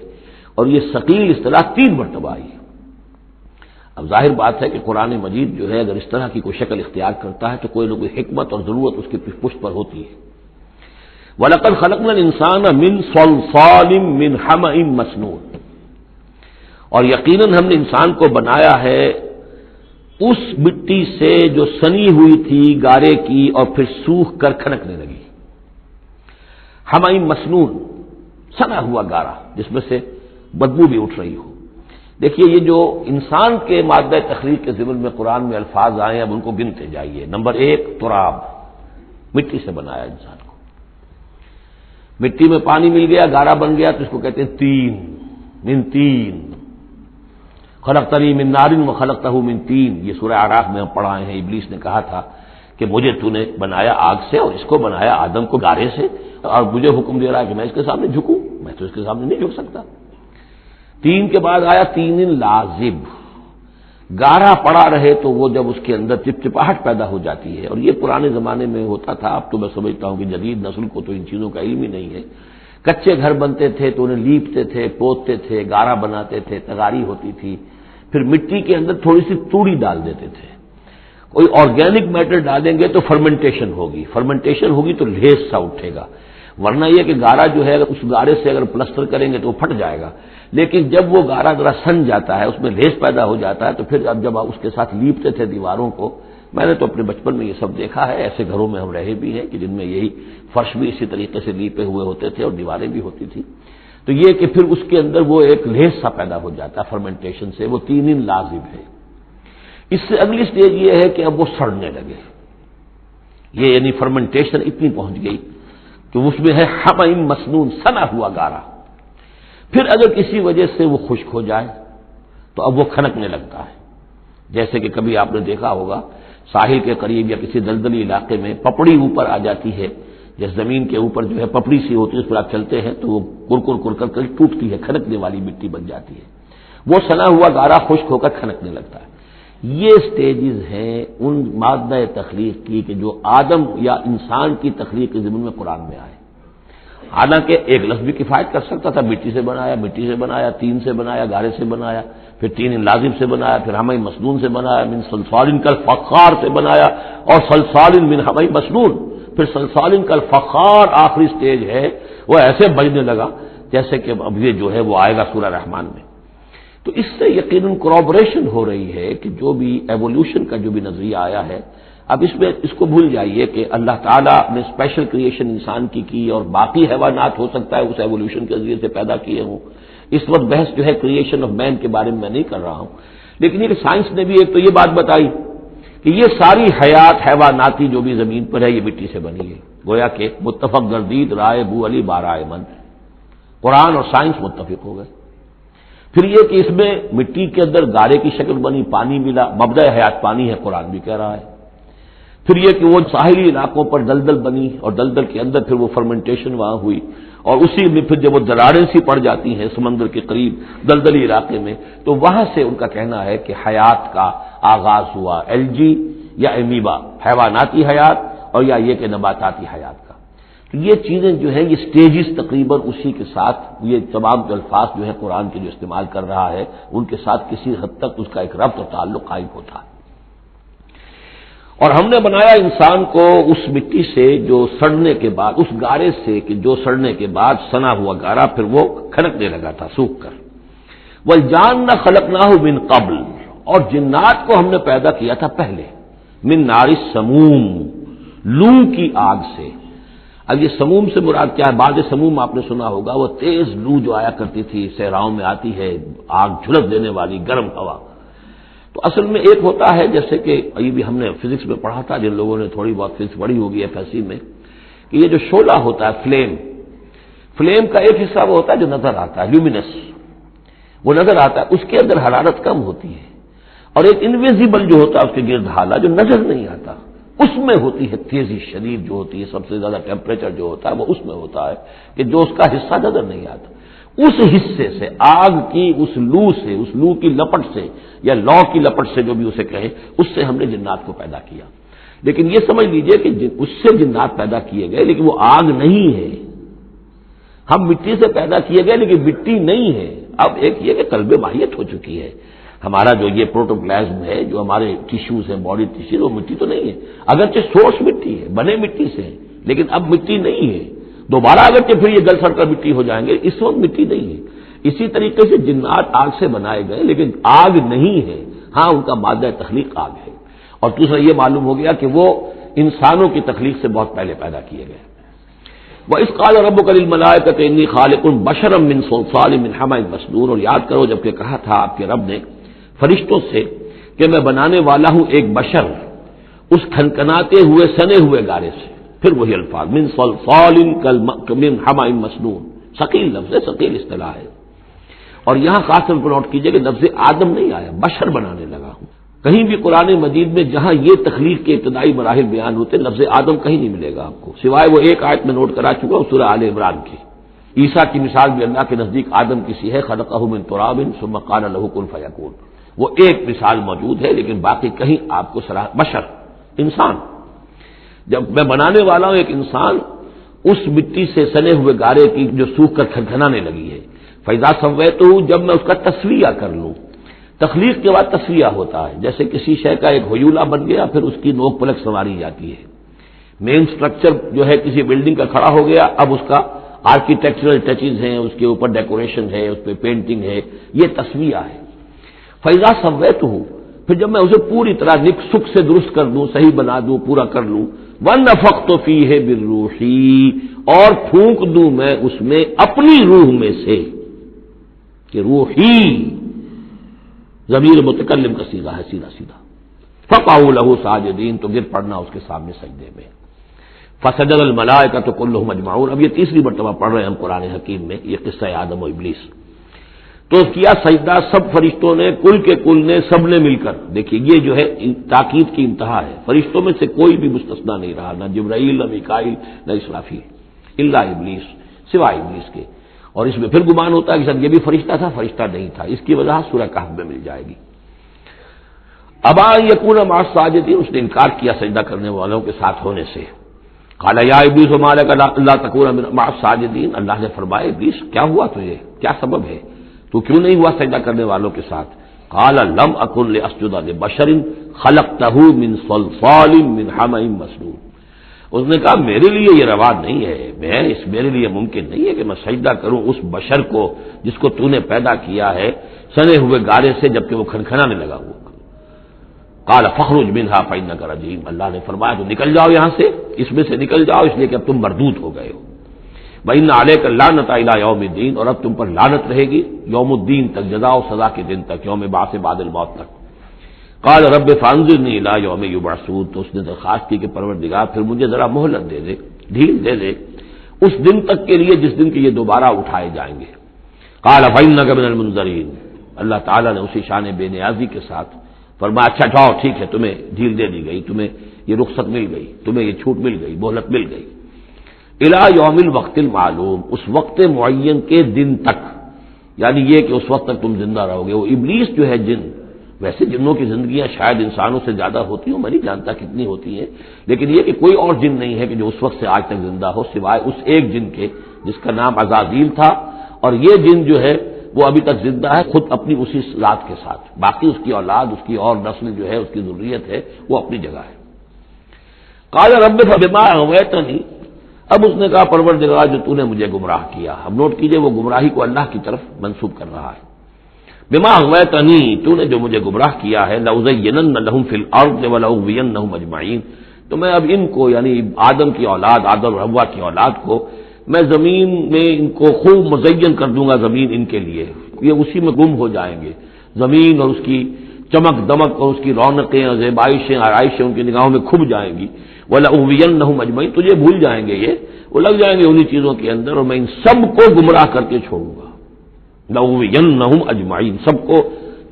Speaker 1: اور یہ ثقیل اصطلاح 3 مرتبہ آئی ہے. اب ظاہر بات ہے کہ قرآن مجید جو ہے اگر اس طرح کی کوئی شکل اختیار کرتا ہے تو کوئی نہ کوئی حکمت اور ضرورت اس کی پشت پر ہوتی ہے. وَلَقَدْ خَلَقْنَا الْإِنسَانَ مِنْ صَلْصَالٍ مِّنْ حَمَإٍ مَّسْنُونٍ، اور یقیناً ہم نے انسان کو بنایا ہے اس مٹی سے جو سنی ہوئی تھی گارے کی اور پھر سوکھ کر کھنکنے لگی. حَمَإٍ مسنون، سنا ہوا گارا جس میں سے بدبو بھی اٹھ رہی ہو. دیکھیے یہ جو انسان کے مادہ تخلیق کے ضمن میں قرآن میں الفاظ آئے ہیں اب ان کو گنتے جائیے. نمبر 1 تراب، مٹی سے بنایا انسان کو. مٹی میں پانی مل گیا، گارا بن گیا تو اس کو کہتے ہیں تین، من تین. خلقتنی من نار وخلقتہ من طین، یہ سورہ اعراف میں ہم پڑھائے ہیں. ابلیس نے کہا تھا کہ مجھے تو نے بنایا آگ سے اور اس کو بنایا آدم کو گارے سے، اور مجھے حکم دے رہا ہے کہ میں اس کے سامنے جھکوں. میں تو اس کے سامنے نہیں جھک سکتا. تین کے بعد آیا تین لازب، گارا پڑا رہے تو وہ جب اس کے اندر چپچپاہٹ پیدا ہو جاتی ہے. اور یہ پرانے زمانے میں ہوتا تھا، اب تو میں سمجھتا ہوں کہ جدید نسل کو تو ان چیزوں کا علم ہی نہیں ہے. کچے گھر بنتے تھے تو انہیں لیپتے تھے، پوتتے تھے، گارا بناتے تھے، تغاری ہوتی تھی. پھر مٹی کے اندر تھوڑی سی توڑی ڈال دیتے تھے. کوئی آرگینک میٹر ڈالیں گے تو فرمنٹیشن ہوگی، فرمنٹیشن ہوگی تو لیس سا اٹھے گا. ورنہ یہ کہ گارا جو ہے اس گارے سے اگر پلسٹر کریں گے تو وہ پھٹ جائے گا. لیکن جب وہ گارا ذرا سن جاتا ہے، اس میں لیس پیدا ہو جاتا ہے، تو پھر اب جب آپ اس کے ساتھ لیپتے تھے دیواروں کو، میں نے تو اپنے بچپن میں یہ سب دیکھا ہے. ایسے گھروں میں ہم رہے بھی ہیں کہ جن میں یہی فرش بھی اسی طریقے سے لیپے ہوئے ہوتے تھے اور دیواریں بھی ہوتی تھی. تو یہ کہ پھر اس کے اندر وہ ایک لیس سا پیدا ہو جاتا ہے فرمنٹیشن سے. وہ تین لازم ہے. اس سے اگلی سٹیج یہ ہے کہ اب وہ سڑنے لگے. یہ یعنی فرمنٹیشن اتنی پہنچ گئی کہ اس میں ہے حمأ مسنون، سنا ہوا گارا. پھر اگر کسی وجہ سے وہ خشک ہو جائے تو اب وہ کھنکنے لگتا ہے. جیسے کہ کبھی آپ نے دیکھا ہوگا ساحل کے قریب یا کسی دلدلی علاقے میں پپڑی اوپر آ جاتی ہے، جس زمین کے اوپر جو ہے پپڑی سی ہوتی ہے، اس پر آپ چلتے ہیں تو وہ کر کر ٹوٹتی ہے، کھنکنے والی مٹی بن جاتی ہے. وہ سنا ہوا گارا خشک ہو کر کھنکنے لگتا ہے. یہ سٹیجز ہیں ان مادہ تخلیق کی کہ جو آدم یا انسان کی تخلیق کے ضمن میں قرآن میں آئے. حالانکہ ایک لفظ بھی کفایت کر سکتا تھا، مٹی سے بنایا، تین سے بنایا، گارے سے بنایا، پھر تین لازم سے بنایا، پھر حمأ مسنون سے بنایا، من صلصال کالفخار سے بنایا، اور صلصال من حمأ مسنون. پھر صلصال کالفخار آخری سٹیج ہے، وہ ایسے بجنے لگا جیسے کہ اب یہ جو ہے وہ آئے گا سورہ رحمان میں. تو اس سے یقیناً کورابوریشن ہو رہی ہے کہ جو بھی ایوولوشن کا جو بھی نظریہ آیا ہے، اب اس میں اس کو بھول جائیے کہ اللہ تعالیٰ نے اسپیشل کریشن انسان کی اور باقی حیوانات ہو سکتا ہے اس ایوولوشن کے ذریعے سے پیدا کیے ہوں. اس وقت بحث جو ہے کریشن آف مین کے بارے میں نہیں کر رہا ہوں، لیکن یہ کہ سائنس نے بھی ایک تو یہ بات بتائی کہ یہ ساری حیات حیواناتی جو بھی زمین پر ہے یہ مٹی سے بنی ہے. گویا کہ متفق گردید رائے بو علی بارائے من، قرآن اور سائنس متفق ہو گئے. پھر یہ کہ اس میں مٹی کے اندر گارے کی شکل بنی، پانی ملا، مبدأ حیات پانی ہے، قرآن بھی کہہ رہا ہے. پھر یہ کہ وہ ساحلی علاقوں پر دلدل بنی اور دلدل کے اندر پھر وہ فرمنٹیشن وہاں ہوئی، اور اسی میں پھر جب وہ دراڑیں سی پڑ جاتی ہیں سمندر کے قریب دلدلی علاقے میں، تو وہاں سے ان کا کہنا ہے کہ حیات کا آغاز ہوا، الجی یا امیبا، حیواناتی حیات، اور یا یہ کہ نباتاتی حیات کا. تو یہ چیزیں جو ہیں یہ سٹیجز تقریباً اسی کے ساتھ یہ تمام جو الفاظ جو ہے قرآن کے جو استعمال کر رہا ہے ان کے ساتھ کسی حد تک اس کا ایک ربط اور تعلق قائم ہوتا ہے. اور ہم نے بنایا انسان کو اس مٹی سے جو سڑنے کے بعد، اس گارے سے کہ جو سڑنے کے بعد سنا ہوا گارا پھر وہ کھنکنے لگا تھا سوکھ کر. وَالْجَانَّ خَلَقْنَاهُ مِنْ قَبْلُ، اور جنات کو ہم نے پیدا کیا تھا پہلے، من نار السموم، لو کی آگ سے. اب یہ سموم سے مراد کیا ہے؟ بعد سموم آپ نے سنا ہوگا، وہ تیز لو جو آیا کرتی تھی، صحراؤں میں آتی ہے، آگ جھلس دینے والی گرم ہوا۔ تو اصل میں ایک ہوتا ہے، جیسے کہ یہ بھی ہم نے فزکس میں پڑھا تھا، جن لوگوں نے تھوڑی بہت فزکس پڑھی ہوگی FSC میں، کہ یہ جو شعلہ ہوتا ہے، فلیم کا ایک حصہ وہ ہوتا ہے جو نظر آتا ہے، لیومینس، وہ نظر آتا ہے، اس کے اندر حرارت کم ہوتی ہے، اور ایک انویزیبل جو ہوتا ہے اس کے گرد حالہ جو نظر نہیں آتا، اس میں ہوتی ہے تیزی شدید جو ہوتی ہے، سب سے زیادہ ٹیمپریچر جو ہوتا ہے وہ اس میں ہوتا ہے کہ جو اس کا حصہ نظر نہیں آتا۔ اس حصے سے، آگ کی اس لو کی لپٹ سے، یا لو کی لپٹ سے جو بھی اسے کہیں، اس سے ہم نے جنات کو پیدا کیا۔ لیکن یہ سمجھ لیجئے کہ اس سے جنات پیدا کیے گئے، لیکن وہ آگ نہیں ہے۔ ہم مٹی سے پیدا کیے گئے لیکن مٹی نہیں ہے۔ اب ایک یہ کہ قلب ماہیت ہو چکی ہے، ہمارا جو یہ پروٹوپلازم ہے، جو ہمارے ٹیشوز ہیں، باڈی ٹیشوز، وہ مٹی تو نہیں ہے، اگرچہ سورس مٹی ہے، بنے مٹی سے ہے، لیکن اب مٹی نہیں ہے۔ دوبارہ اگرچہ پھر یہ گل سڑ کر مٹی ہو جائیں گے، اس وقت مٹی نہیں ہے۔ اسی طریقے سے جنات آگ سے بنائے گئے لیکن آگ نہیں ہے، ہاں ان کا مادہ تخلیق آگ ہے۔ اور دوسرا یہ معلوم ہو گیا کہ وہ انسانوں کی تخلیق سے بہت پہلے پیدا کیے گئے۔ وَإِذْ قَالَ رَبُّكَ لِلْمَلَائِكَةِ إِنِّي خَالِقٌ بَشَرًا مِّن صَلْصَالٍ مِّنْ حَمَإٍ مَّسْنُونٍ، اور یاد کرو جب کہ کہا تھا آپ کے رب نے فرشتوں سے کہ میں بنانے والا ہوں ایک بشر اس کھنکھناتے ہوئے سنے ہوئے گارے سے۔ پھر وہی الفاظ من صلصال من حمأ مسنون، ثقیل لفظ ہے، ثقیل اصطلاح ہے۔ اور یہاں خاص طور پر نوٹ کیجئے کہ لفظ آدم نہیں آیا، بشر بنانے لگا ہوں۔ کہیں بھی قرآن مجید میں جہاں یہ تخلیق کے ابتدائی مراحل بیان ہوتے لفظ آدم کہیں نہیں ملے گا آپ کو، سوائے وہ ایک آیت میں نوٹ کرا چکا ہوں سورہ آل عمران کی۔ عیسیٰ کی مثال بھی اللہ کے نزدیک آدم کی سی ہے، خلقہ من تراب ثم قال له کن فیکون، وہ ایک مثال موجود ہے، لیکن باقی کہیں آپ کو بشر، انسان، جب میں بنانے والا ہوں ایک انسان اس مٹی سے سنے ہوئے گارے کی جو سوکھ کر کھنکھنانے لگی ہے، فَإِذَا سَوَّيْتُهُ، جب میں اس کا تسویہ کر لوں۔ تخلیق کے بعد تسویہ ہوتا ہے، جیسے کسی شے کا ایک ہیولہ بن گیا، پھر اس کی نوک پلک سنواری جاتی ہے۔ مین سٹرکچر جو ہے کسی بلڈنگ کا کھڑا ہو گیا، اب اس کا آرکیٹیکچرل ٹچز ہیں، اس کے اوپر ڈیکوریشن ہے، اس پہ پینٹنگ ہے، یہ تسویہ ہے۔ فَإِذَا سَوَّيْتُهُ، پھر جب میں اسے پوری طرح نک سک سے درست کر دوں، صحیح بنا دوں، پورا کر لوں، وَنَفَخْتُ فِيهِ مِن رُّوحِي، اور پھونک دوں میں اس میں اپنی روح میں سے، کہ روحی ضمیر متکلم کا صیغہ ہے، سیدھا سیدھا۔ فَقَعُوا لَهُ سَاجِدِينَ، تو گر پڑنا اس کے سامنے سجدے میں۔ فَسَجَدَ الْمَلَائِكَةُ كُلُّهُمْ أَجْمَعُونَ، اب یہ تیسری مرتبہ پڑھ رہے ہیں ہم قرآن حکیم میں یہ قصہ آدم و ابلیس۔ تو کیا سجدہ سب فرشتوں نے، کل کے کل نے، سب نے مل کر۔ دیکھیے یہ جو ہے تاکید کی انتہا ہے، فرشتوں میں سے کوئی بھی مستثنا نہیں رہا، نہ جبرائیل، نہ میکائیل، نہ اسرافیل، الا ابلیس، سوائے ابلیس کے۔ اور اس میں پھر گمان ہوتا ہے کہ سب یہ بھی فرشتہ تھا، فرشتہ نہیں تھا، اس کی وضاحت سورہ کہف میں مل جائے گی۔ ابا ان یکون مع الساجدین، اس نے انکار کیا سجدہ کرنے والوں کے ساتھ ہونے سے۔ قال یا ابلیس ما لک الا تکون مع الساجدین، اللہ نے فرمایا ابلیس کیا ہوا تجھے، کیا سبب ہے، تو کیوں نہیں ہوا سجدہ کرنے والوں کے ساتھ؟ قال لم اکن لاسجد لبشر خلقته من صلصال من حمأ مسنون، اس نے کہا میرے لیے یہ روا نہیں ہے، میرے لیے ممکن نہیں ہے کہ میں سجدہ کروں اس بشر کو جس کو تو نے پیدا کیا ہے سنے ہوئے گارے سے، جبکہ وہ کھنکھنانے لگا ہوا۔ قال فاخرج منها فانك رجيم، اللہ نے فرمایا تو نکل جاؤ یہاں سے، اس میں سے نکل جاؤ، اس لیے کہ اب تم مردود ہو گئے ہو۔ وَإِنَّ عَلَيْكَ اللَّعْنَةَ إِلَىٰ يَوْمِ الدِّينِ، اور اب تم پر لعنت رہے گی یوم الدین تک، جزا و سزا کے دن تک، یوم بعث بعد الموت تک۔ قال رب فانظرنی الی یوم یبعثون، تو اس نے درخواست کی کہ پروردگار پھر مجھے ذرا مہلت دے دے، ڈھیل دے دے اس دن تک کے لیے جس دن کے یہ دوبارہ اٹھائے جائیں گے۔ قال فإنک من المنظرین، اللہ تعالیٰ نے اسی شان بے نیازی کے ساتھ فرمایا اچھا جاؤ ٹھیک ہے، تمہیں ڈھیل دے دی گئی، تمہیں یہ رخصت مل گئی، تمہیں یہ چھوٹ مل گئی، مہلت مل گئی۔ الی یوم الوقت المعلوم، اس وقت معین کے دن تک، یعنی یہ کہ اس وقت تک تم زندہ رہو گے۔ وہ ابلیس جو ہے جن، ویسے جنوں کی زندگیاں شاید انسانوں سے زیادہ ہوتی ہوں، میں نہیں جانتا کتنی ہوتی ہیں، لیکن یہ کہ کوئی اور جن نہیں ہے کہ جو اس وقت سے آج تک زندہ ہو سوائے اس ایک جن کے جس کا نام عزازیل تھا، اور یہ جن جو ہے وہ ابھی تک زندہ ہے خود اپنی اسی ذات کے ساتھ، باقی اس کی اولاد، اس کی اور نسل جو ہے، اس کی ذریت ہے، وہ اپنی جگہ ہے۔ قال رب فبما اغویتنی، اب اس نے کہا پروردگار جو تو نے مجھے گمراہ کیا، اب نوٹ کیجئے وہ گمراہی کو اللہ کی طرف منسوب کر رہا ہے۔ بما اغویتنی، تو نے جو مجھے گمراہ کیا ہے، لأزینن لهم فی الارض ولأغوینہم اجمعین، تو میں اب ان کو یعنی آدم کی اولاد، آدم اور حوا کی اولاد کو میں زمین میں ان کو خوب مزین کر دوں گا، زمین ان کے لیے یہ اسی میں گم ہو جائیں گے، زمین اور اس کی چمک دمک اور اس کی رونقیں اور زیبائشیں آرائشیں ان کی نگاہوں میں کھب جائیں گی۔ وَلَأُغْوِيَنَّهُمْ أَجْمَعِينَ، تجھے بھول جائیں گے وہ لگ جائیں گے انہی چیزوں کے اندر، اور میں ان سب کو گمراہ کر کے چھوڑوں گا۔ لَأُغْوِيَنَّهُمْ أَجْمَعِينَ، سب کو،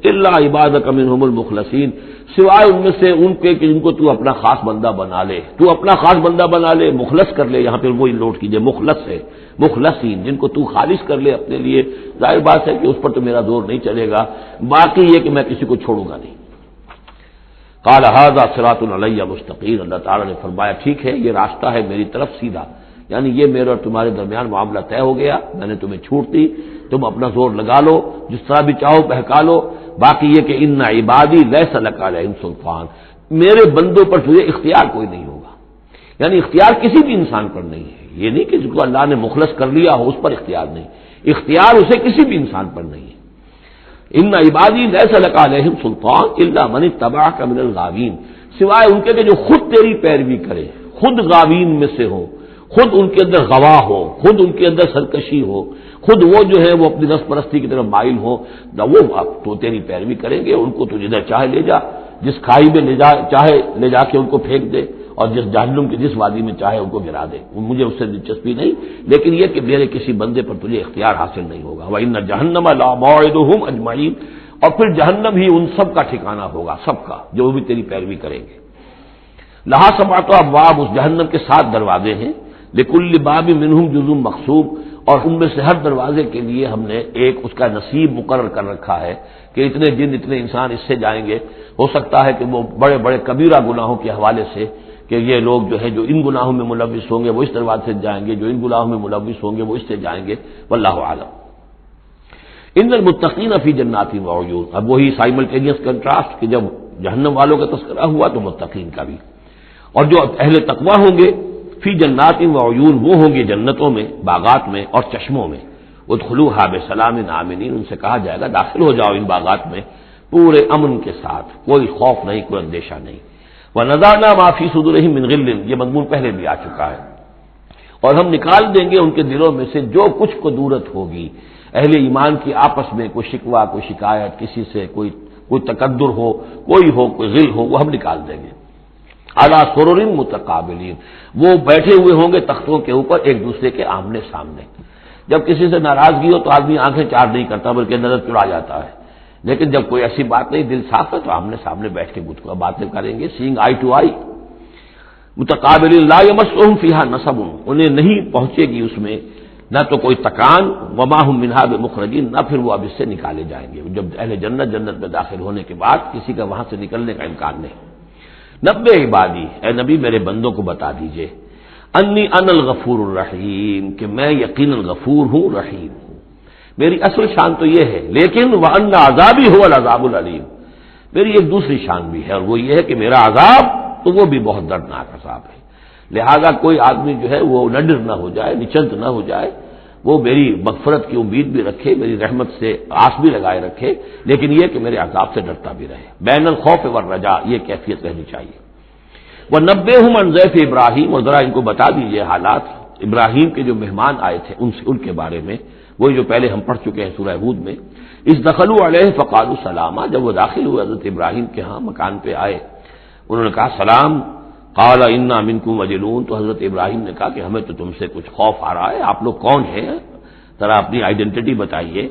Speaker 1: إِلَّا عِبَادَكَ مِنْهُمُ الْمُخْلَصِينَ، سوائے ان میں سے ان کے کہ جن کو تو اپنا خاص بندہ بنا لے، تو اپنا خاص بندہ بنا لے، مخلص کر لے، یہاں پہ وہی نوٹ کیجئے مخلص ہے، مخلصین، جن کو تو خالص کر لے اپنے لیے، ظاہر بات ہے کہ اس پر تو میرا زور نہیں چلے گا، باقی یہ کہ میں کسی کو چھوڑوں گا نہیں۔ قال هذا صراط علی مستقیم، اللہ تعالیٰ نے فرمایا ٹھیک ہے یہ راستہ ہے میری طرف سیدھا، یعنی یہ میرے اور تمہارے درمیان معاملہ طے ہو گیا، میں نے تمہیں چھوٹ دی، تم اپنا زور لگا لو، جس طرح بھی چاہو بہکا لو، باقی یہ کہ ان عبادی لیس لک علیہم سلطان، میرے بندوں پر تجھے اختیار کوئی نہیں ہوگا، یعنی اختیار کسی بھی انسان پر نہیں ہے، یہ نہیں کہ جس کو اللہ نے مخلص کر لیا ہو اس پر اختیار نہیں، اختیار اسے کسی بھی انسان پر نہیں ہے۔ ان عبادی لیس لک علیہم سلطان الا من اتبعک من الغاوین، سوائے ان کے کہ جو خود تیری پیروی کرے، خود غاوین میں سے ہو، خود ان کے اندر غوا ہو، خود ان کے اندر سرکشی ہو، خود وہ جو ہے وہ اپنی نفس پرستی کی طرف مائل ہو، وہ تو تیری پیروی کریں گے، ان کو تو جدھر چاہے لے جا، جس کھائی میں چاہے لے جا کے ان کو پھینک دے، اور جس جہنم کی جس وادی میں چاہے ان کو گرا دے، مجھے اس سے دلچسپی نہیں، لیکن یہ کہ میرے کسی بندے پر تجھے اختیار حاصل نہیں ہوگا۔ وَإِنَّ جَهَنَّمَ لَمَوْعِدُهُمْ أَجْمَعِينَ، اور پھر جہنم ہی ان سب کا ٹھکانہ ہوگا، سب کا جو بھی تیری پیروی کریں گے۔ لہا سبعۃ ابواب، اس جہنم کے 7 دروازے ہیں، لِكُلِّ بَابٍ مِّنْهُمْ جُزْءٌ مَقْسُوم، اور ان میں سے ہر دروازے کے لیے ہم نے ایک اس کا نصیب مقرر کر رکھا ہے کہ اتنے جن اتنے انسان اس سے جائیں گے، ہو سکتا ہے کہ وہ بڑے بڑے کبیرہ گناہوں کے حوالے سے کہ یہ لوگ جو ہے جو ان گناہوں میں ملوث ہوں گے وہ اس دروازے سے جائیں گے، جو ان گناہوں میں ملوث ہوں گے وہ اس سے جائیں گے، واللہ اعلم۔ ان المتقین فی جنات وعیون، اب وہی سائملٹینیس کنٹراسٹ کہ جب جہنم والوں کا تذکرہ ہوا تو متقین کا بھی، اور جو اہل تقوی ہوں گے فی جنات وعیون، وہ ہوں گے جنتوں میں، باغات میں اور چشموں میں، ادخلوها بسلام آمنین، ان سے کہا جائے گا داخل ہو جاؤ ان باغات میں پورے امن کے ساتھ، کوئی خوف نہیں، کوئی اندیشہ نہیں۔ وَنَزَعْنَا مَا فِي صُدُورِهِم مِّن غِلٍّ، یہ مضمون پہلے بھی آ چکا ہے، اور ہم نکال دیں گے ان کے دلوں میں سے جو کچھ قدورت ہوگی، اہل ایمان کی آپس میں کوئی شکوہ، کوئی شکایت، کسی سے کوئی تکدر ہو، کوئی غل ہو، وہ ہم نکال دیں گے۔ عَلَىٰ سُرُرٍ مُتَقَابِلِينَ، وہ بیٹھے ہوئے ہوں گے تختوں کے اوپر ایک دوسرے کے آمنے سامنے۔ جب کسی سے ناراضگی ہو تو آدمی آنکھیں چار نہیں کرتا بلکہ نظر چڑا جاتا ہے، لیکن جب کوئی ایسی بات نہیں، دل صاف ہے، تو آمنے سامنے بیٹھ کے باتیں کریں گے، سینگ آئی ٹو آئی۔ متقابلین لا یمسہم فیہا نصب، انہیں نہیں پہنچے گی اس میں نہ تو کوئی تکان، وما ہم منہا بمخرجین، نہ پھر وہ اب اس سے نکالے جائیں گے، جب اہل جنت میں داخل ہونے کے بعد کسی کا وہاں سے نکلنے کا امکان نہیں۔ نبئ عبادی، اے نبی میرے بندوں کو بتا دیجئے، انی انا الغفور الرحیم، کہ میں یقیناً غفور ہوں، رحیم ہوں۔ میری اصل شان تو یہ ہے، لیکن وان عذابی هو العذاب العلیم، میری ایک دوسری شان بھی ہے، اور وہ یہ ہے کہ میرا عذاب تو وہ بھی بہت دردناک عذاب ہے، لہذا کوئی آدمی جو ہے وہ نڈر نہ ہو جائے، نچنت نہ ہو جائے، وہ میری مغفرت کی امید بھی رکھے، میری رحمت سے آس بھی لگائے رکھے، لیکن یہ کہ میرے عذاب سے ڈرتا بھی رہے، بین الخوف والرجاء، یہ کیفیت رہنی چاہیے۔ وَنَبِّئْهُمْ عَنْ ضَيْفِ ابراہیم، اور ذرا ان کو بتا دیجئے حالات ابراہیم کے جو مہمان آئے تھے ان کے بارے میں، وہی جو پہلے ہم پڑھ چکے ہیں سورہ ہود میں۔ اذ دخلوا علیہ فقالوا سلاما، جب وہ داخل ہوئے حضرت ابراہیم کے ہاں، مکان پہ آئے، انہوں نے کہا سلام۔ قال انا منکم وجلون، تو حضرت ابراہیم نے کہا کہ ہمیں تو تم سے کچھ خوف آ رہا ہے، آپ لوگ کون ہیں، ذرا اپنی آئیڈینٹی بتائیے۔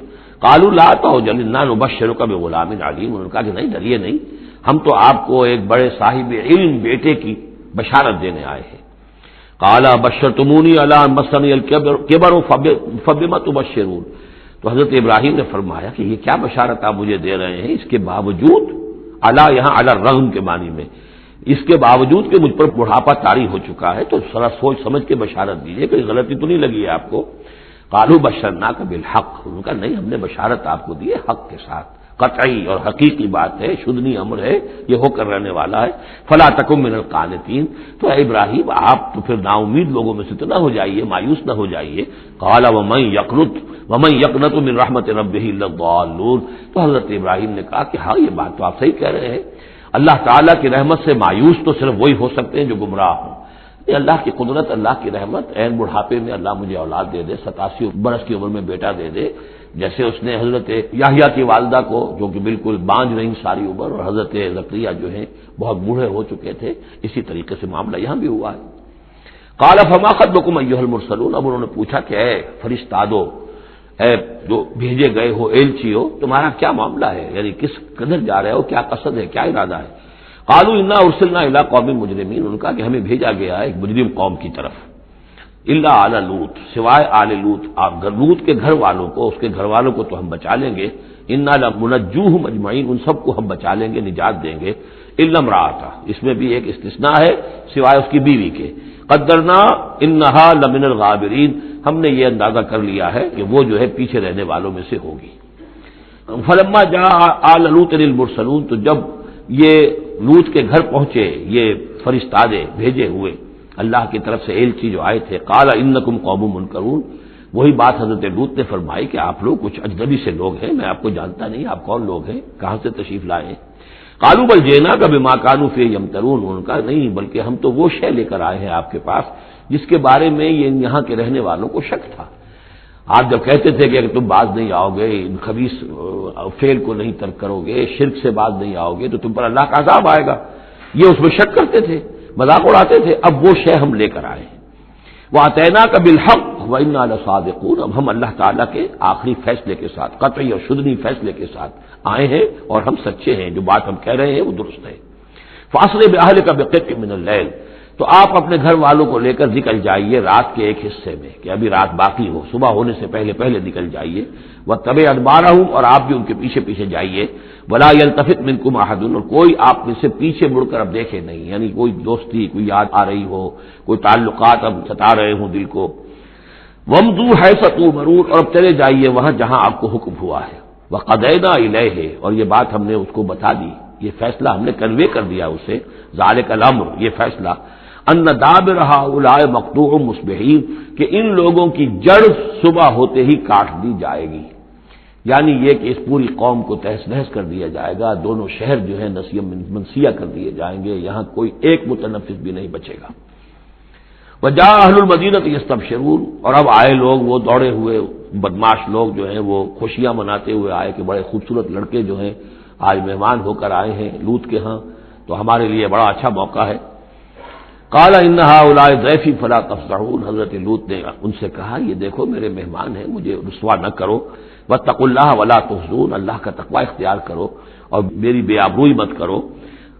Speaker 1: قالوا لا تخف انا نبشرک بغلام علیم، انہوں نے کہا کہ نہیں ڈریے نہیں، ہم تو آپ کو ایک بڑے صاحب علم بیٹے کی بشارت دینے آئے ہیں۔ قال بشرتمونی علی ان مسنی الکبر فبما تبشرون، تو حضرت ابراہیم نے فرمایا کہ یہ کیا بشارت آپ مجھے دے رہے ہیں، اس کے باوجود، علی یہاں علی الرغم کے معنی میں، اس کے باوجود کہ مجھ پر بڑھاپا طاری ہو چکا ہے، تو ذرا سوچ سمجھ کے بشارت دیجیے، کوئی غلطی تو نہیں لگی ہے آپ کو۔ قالوا بشرناک بالحق، انہوں نے کہا نہیں ہم نے بشارت آپ کو دی ہے حق کے ساتھ، قطعی اور حقیقی بات ہے، شدنی امر ہے، یہ ہو کر رہنے والا ہے۔ فلا تکن من القانتین، تو اے ابراہیم آپ تو پھر نا امید لوگوں میں سے تو نہ ہو جائیے، مایوس نہ ہو جائیے۔ قال ومن یقنط من رحمت ربہ الا الضالون، تو حضرت ابراہیم نے کہا کہ ہاں یہ بات تو آپ صحیح کہہ رہے ہیں، اللہ تعالیٰ کی رحمت سے مایوس تو صرف وہی ہو سکتے ہیں جو گمراہ ہوں. یہ اللہ کی قدرت، اللہ کی رحمت. عین بڑھاپے میں اللہ مجھے اولاد دے دے، 87 برس کی عمر میں بیٹا دے دے، جیسے اس نے حضرت یحییٰ کی والدہ کو، جو کہ بالکل بانجھ رہی ساری عمر، اور حضرت زکریا جو ہیں بہت بوڑھے ہو چکے تھے، اسی طریقے سے معاملہ یہاں بھی ہوا ہے. قال فما خطبکم ایھا المرسلون، اب انہوں نے پوچھا کہ اے فرشتادو، اے جو بھیجے گئے ہو، ایلچی ہو، تمہارا کیا معاملہ ہے؟ یعنی کس قدر جا رہے ہو، کیا قصد ہے، کیا ارادہ ہے؟ قالوا انا ارسلنا الی قوم مجرمین، ان کا کہ ہمیں بھیجا گیا ہے ایک مجرم قوم کی طرف. الا علی لوط، سوائے آل لوط، لوط کے گھر والوں کو، اس کے گھر والوں کو تو ہم بچا لیں گے. انا لمنجوہم اجمعین، ان سب کو ہم بچا لیں گے، نجات دیں گے. الا امرأتہ، اس میں بھی ایک استثناء ہے سوائے اس کی بیوی کے. قدرنا انہا لمن الغابرین، ہم نے یہ اندازہ کر لیا ہے کہ وہ جو ہے پیچھے رہنے والوں میں سے ہوگی. فلما جاء آل لوط المرسلون، تو جب یہ لوط کے گھر پہنچے یہ فرشتادے بھیجے ہوئے اللہ کی طرف سے ایلچی جو آئے تھے، قال انکم قوم منکرون، وہی بات حضرت لوط نے فرمائی کہ آپ لوگ کچھ اجنبی سے لوگ ہیں، میں آپ کو جانتا نہیں، آپ کون لوگ ہیں، کہاں سے تشریف لائے ہیں؟ قالوا بل جئناک بما كانوا فيه يمترون، ان کا نہیں بلکہ ہم تو وہ شے لے کر آئے ہیں آپ کے پاس جس کے بارے میں یہاں کے رہنے والوں کو شک تھا. آپ جب کہتے تھے کہ اگر تم باز نہیں آؤ گے، ان خبیث فعل کو نہیں ترک کرو گے، شرک سے باز نہیں آؤ گے تو تم پر اللہ کا عذاب آئے گا، یہ اس میں شک کرتے تھے، مذاق اڑاتے تھے. اب وہ شے ہم لے کر آئے ہیں. وَأَتَيْنَاكَ بِالْحَقِّ وَإِنَّا لَصَادِقُونَ، اب ہم اللہ تعالیٰ کے آخری فیصلے کے ساتھ، قطعی اور شدنی فیصلے کے ساتھ آئے ہیں اور ہم سچے ہیں، جو بات ہم کہہ رہے ہیں وہ درست ہے. فَأَسْرِ بِأَهْلِكَ بِقِطْعٍ مِّنَ اللَّيْلِ، تو آپ اپنے گھر والوں کو لے کر نکل جائیے رات کے ایک حصے میں، کہ ابھی رات باقی ہو، صبح ہونے سے پہلے پہلے نکل جائیے. وَاتَّبِعْ أَدْبَارَهُمْ، اور آپ بھی ان کے پیچھے پیچھے جائیے. وَلَا يَلْتَفِتْ مِنكُمْ أَحَدٌ، اور کوئی آپ میں سے پیچھے مڑ کر اب دیکھے نہیں، یعنی کوئی دوستی، کوئی یاد آ رہی ہو، کوئی تعلقات اب ستا رہے ہوں دل کو. وَامْضُوا حَيْثَ تُؤْمَرُونَ، اور اب چلے جائیے وہاں جہاں آپ کو حکم ہوا ہے. وَقَضَيْنَا إِلَيْهِ، اور یہ بات ہم نے اس کو بتا دی، یہ فیصلہ ہم نے کنوے کر دیا اسے. ذَلِكَ الْأَمْرُ، یہ فیصلہ. ان دابر هؤلاء مقطوع مصبحین، کہ ان لوگوں کی جڑ صبح ہوتے ہی کاٹ دی جائے گی. یعنی یہ کہ اس پوری قوم کو تہس نہس کر دیا جائے گا، دونوں شہر جو ہیں نسیہ منسیہ کر دیے جائیں گے، یہاں کوئی ایک متنفس بھی نہیں بچے گا. وجاء اہل المدینہ یستبشرون، اور اب آئے لوگ وہ دوڑے ہوئے بدماش لوگ جو ہیں وہ خوشیاں مناتے ہوئے آئے کہ بڑے خوبصورت لڑکے جو ہیں آج مہمان ہو کر آئے ہیں لوط کے ہاں، تو ہمارے لیے بڑا اچھا موقع ہے. قال ان هؤلاء ضیفی فلا تفضحون، حضرت لوط نے ان سے کہا یہ دیکھو میرے مہمان ہیں، مجھے رسوا نہ کرو. واتقوا اللہ ولا تخزون، اللہ کا تقوی اختیار کرو اور میری بے آبروئی مت کرو.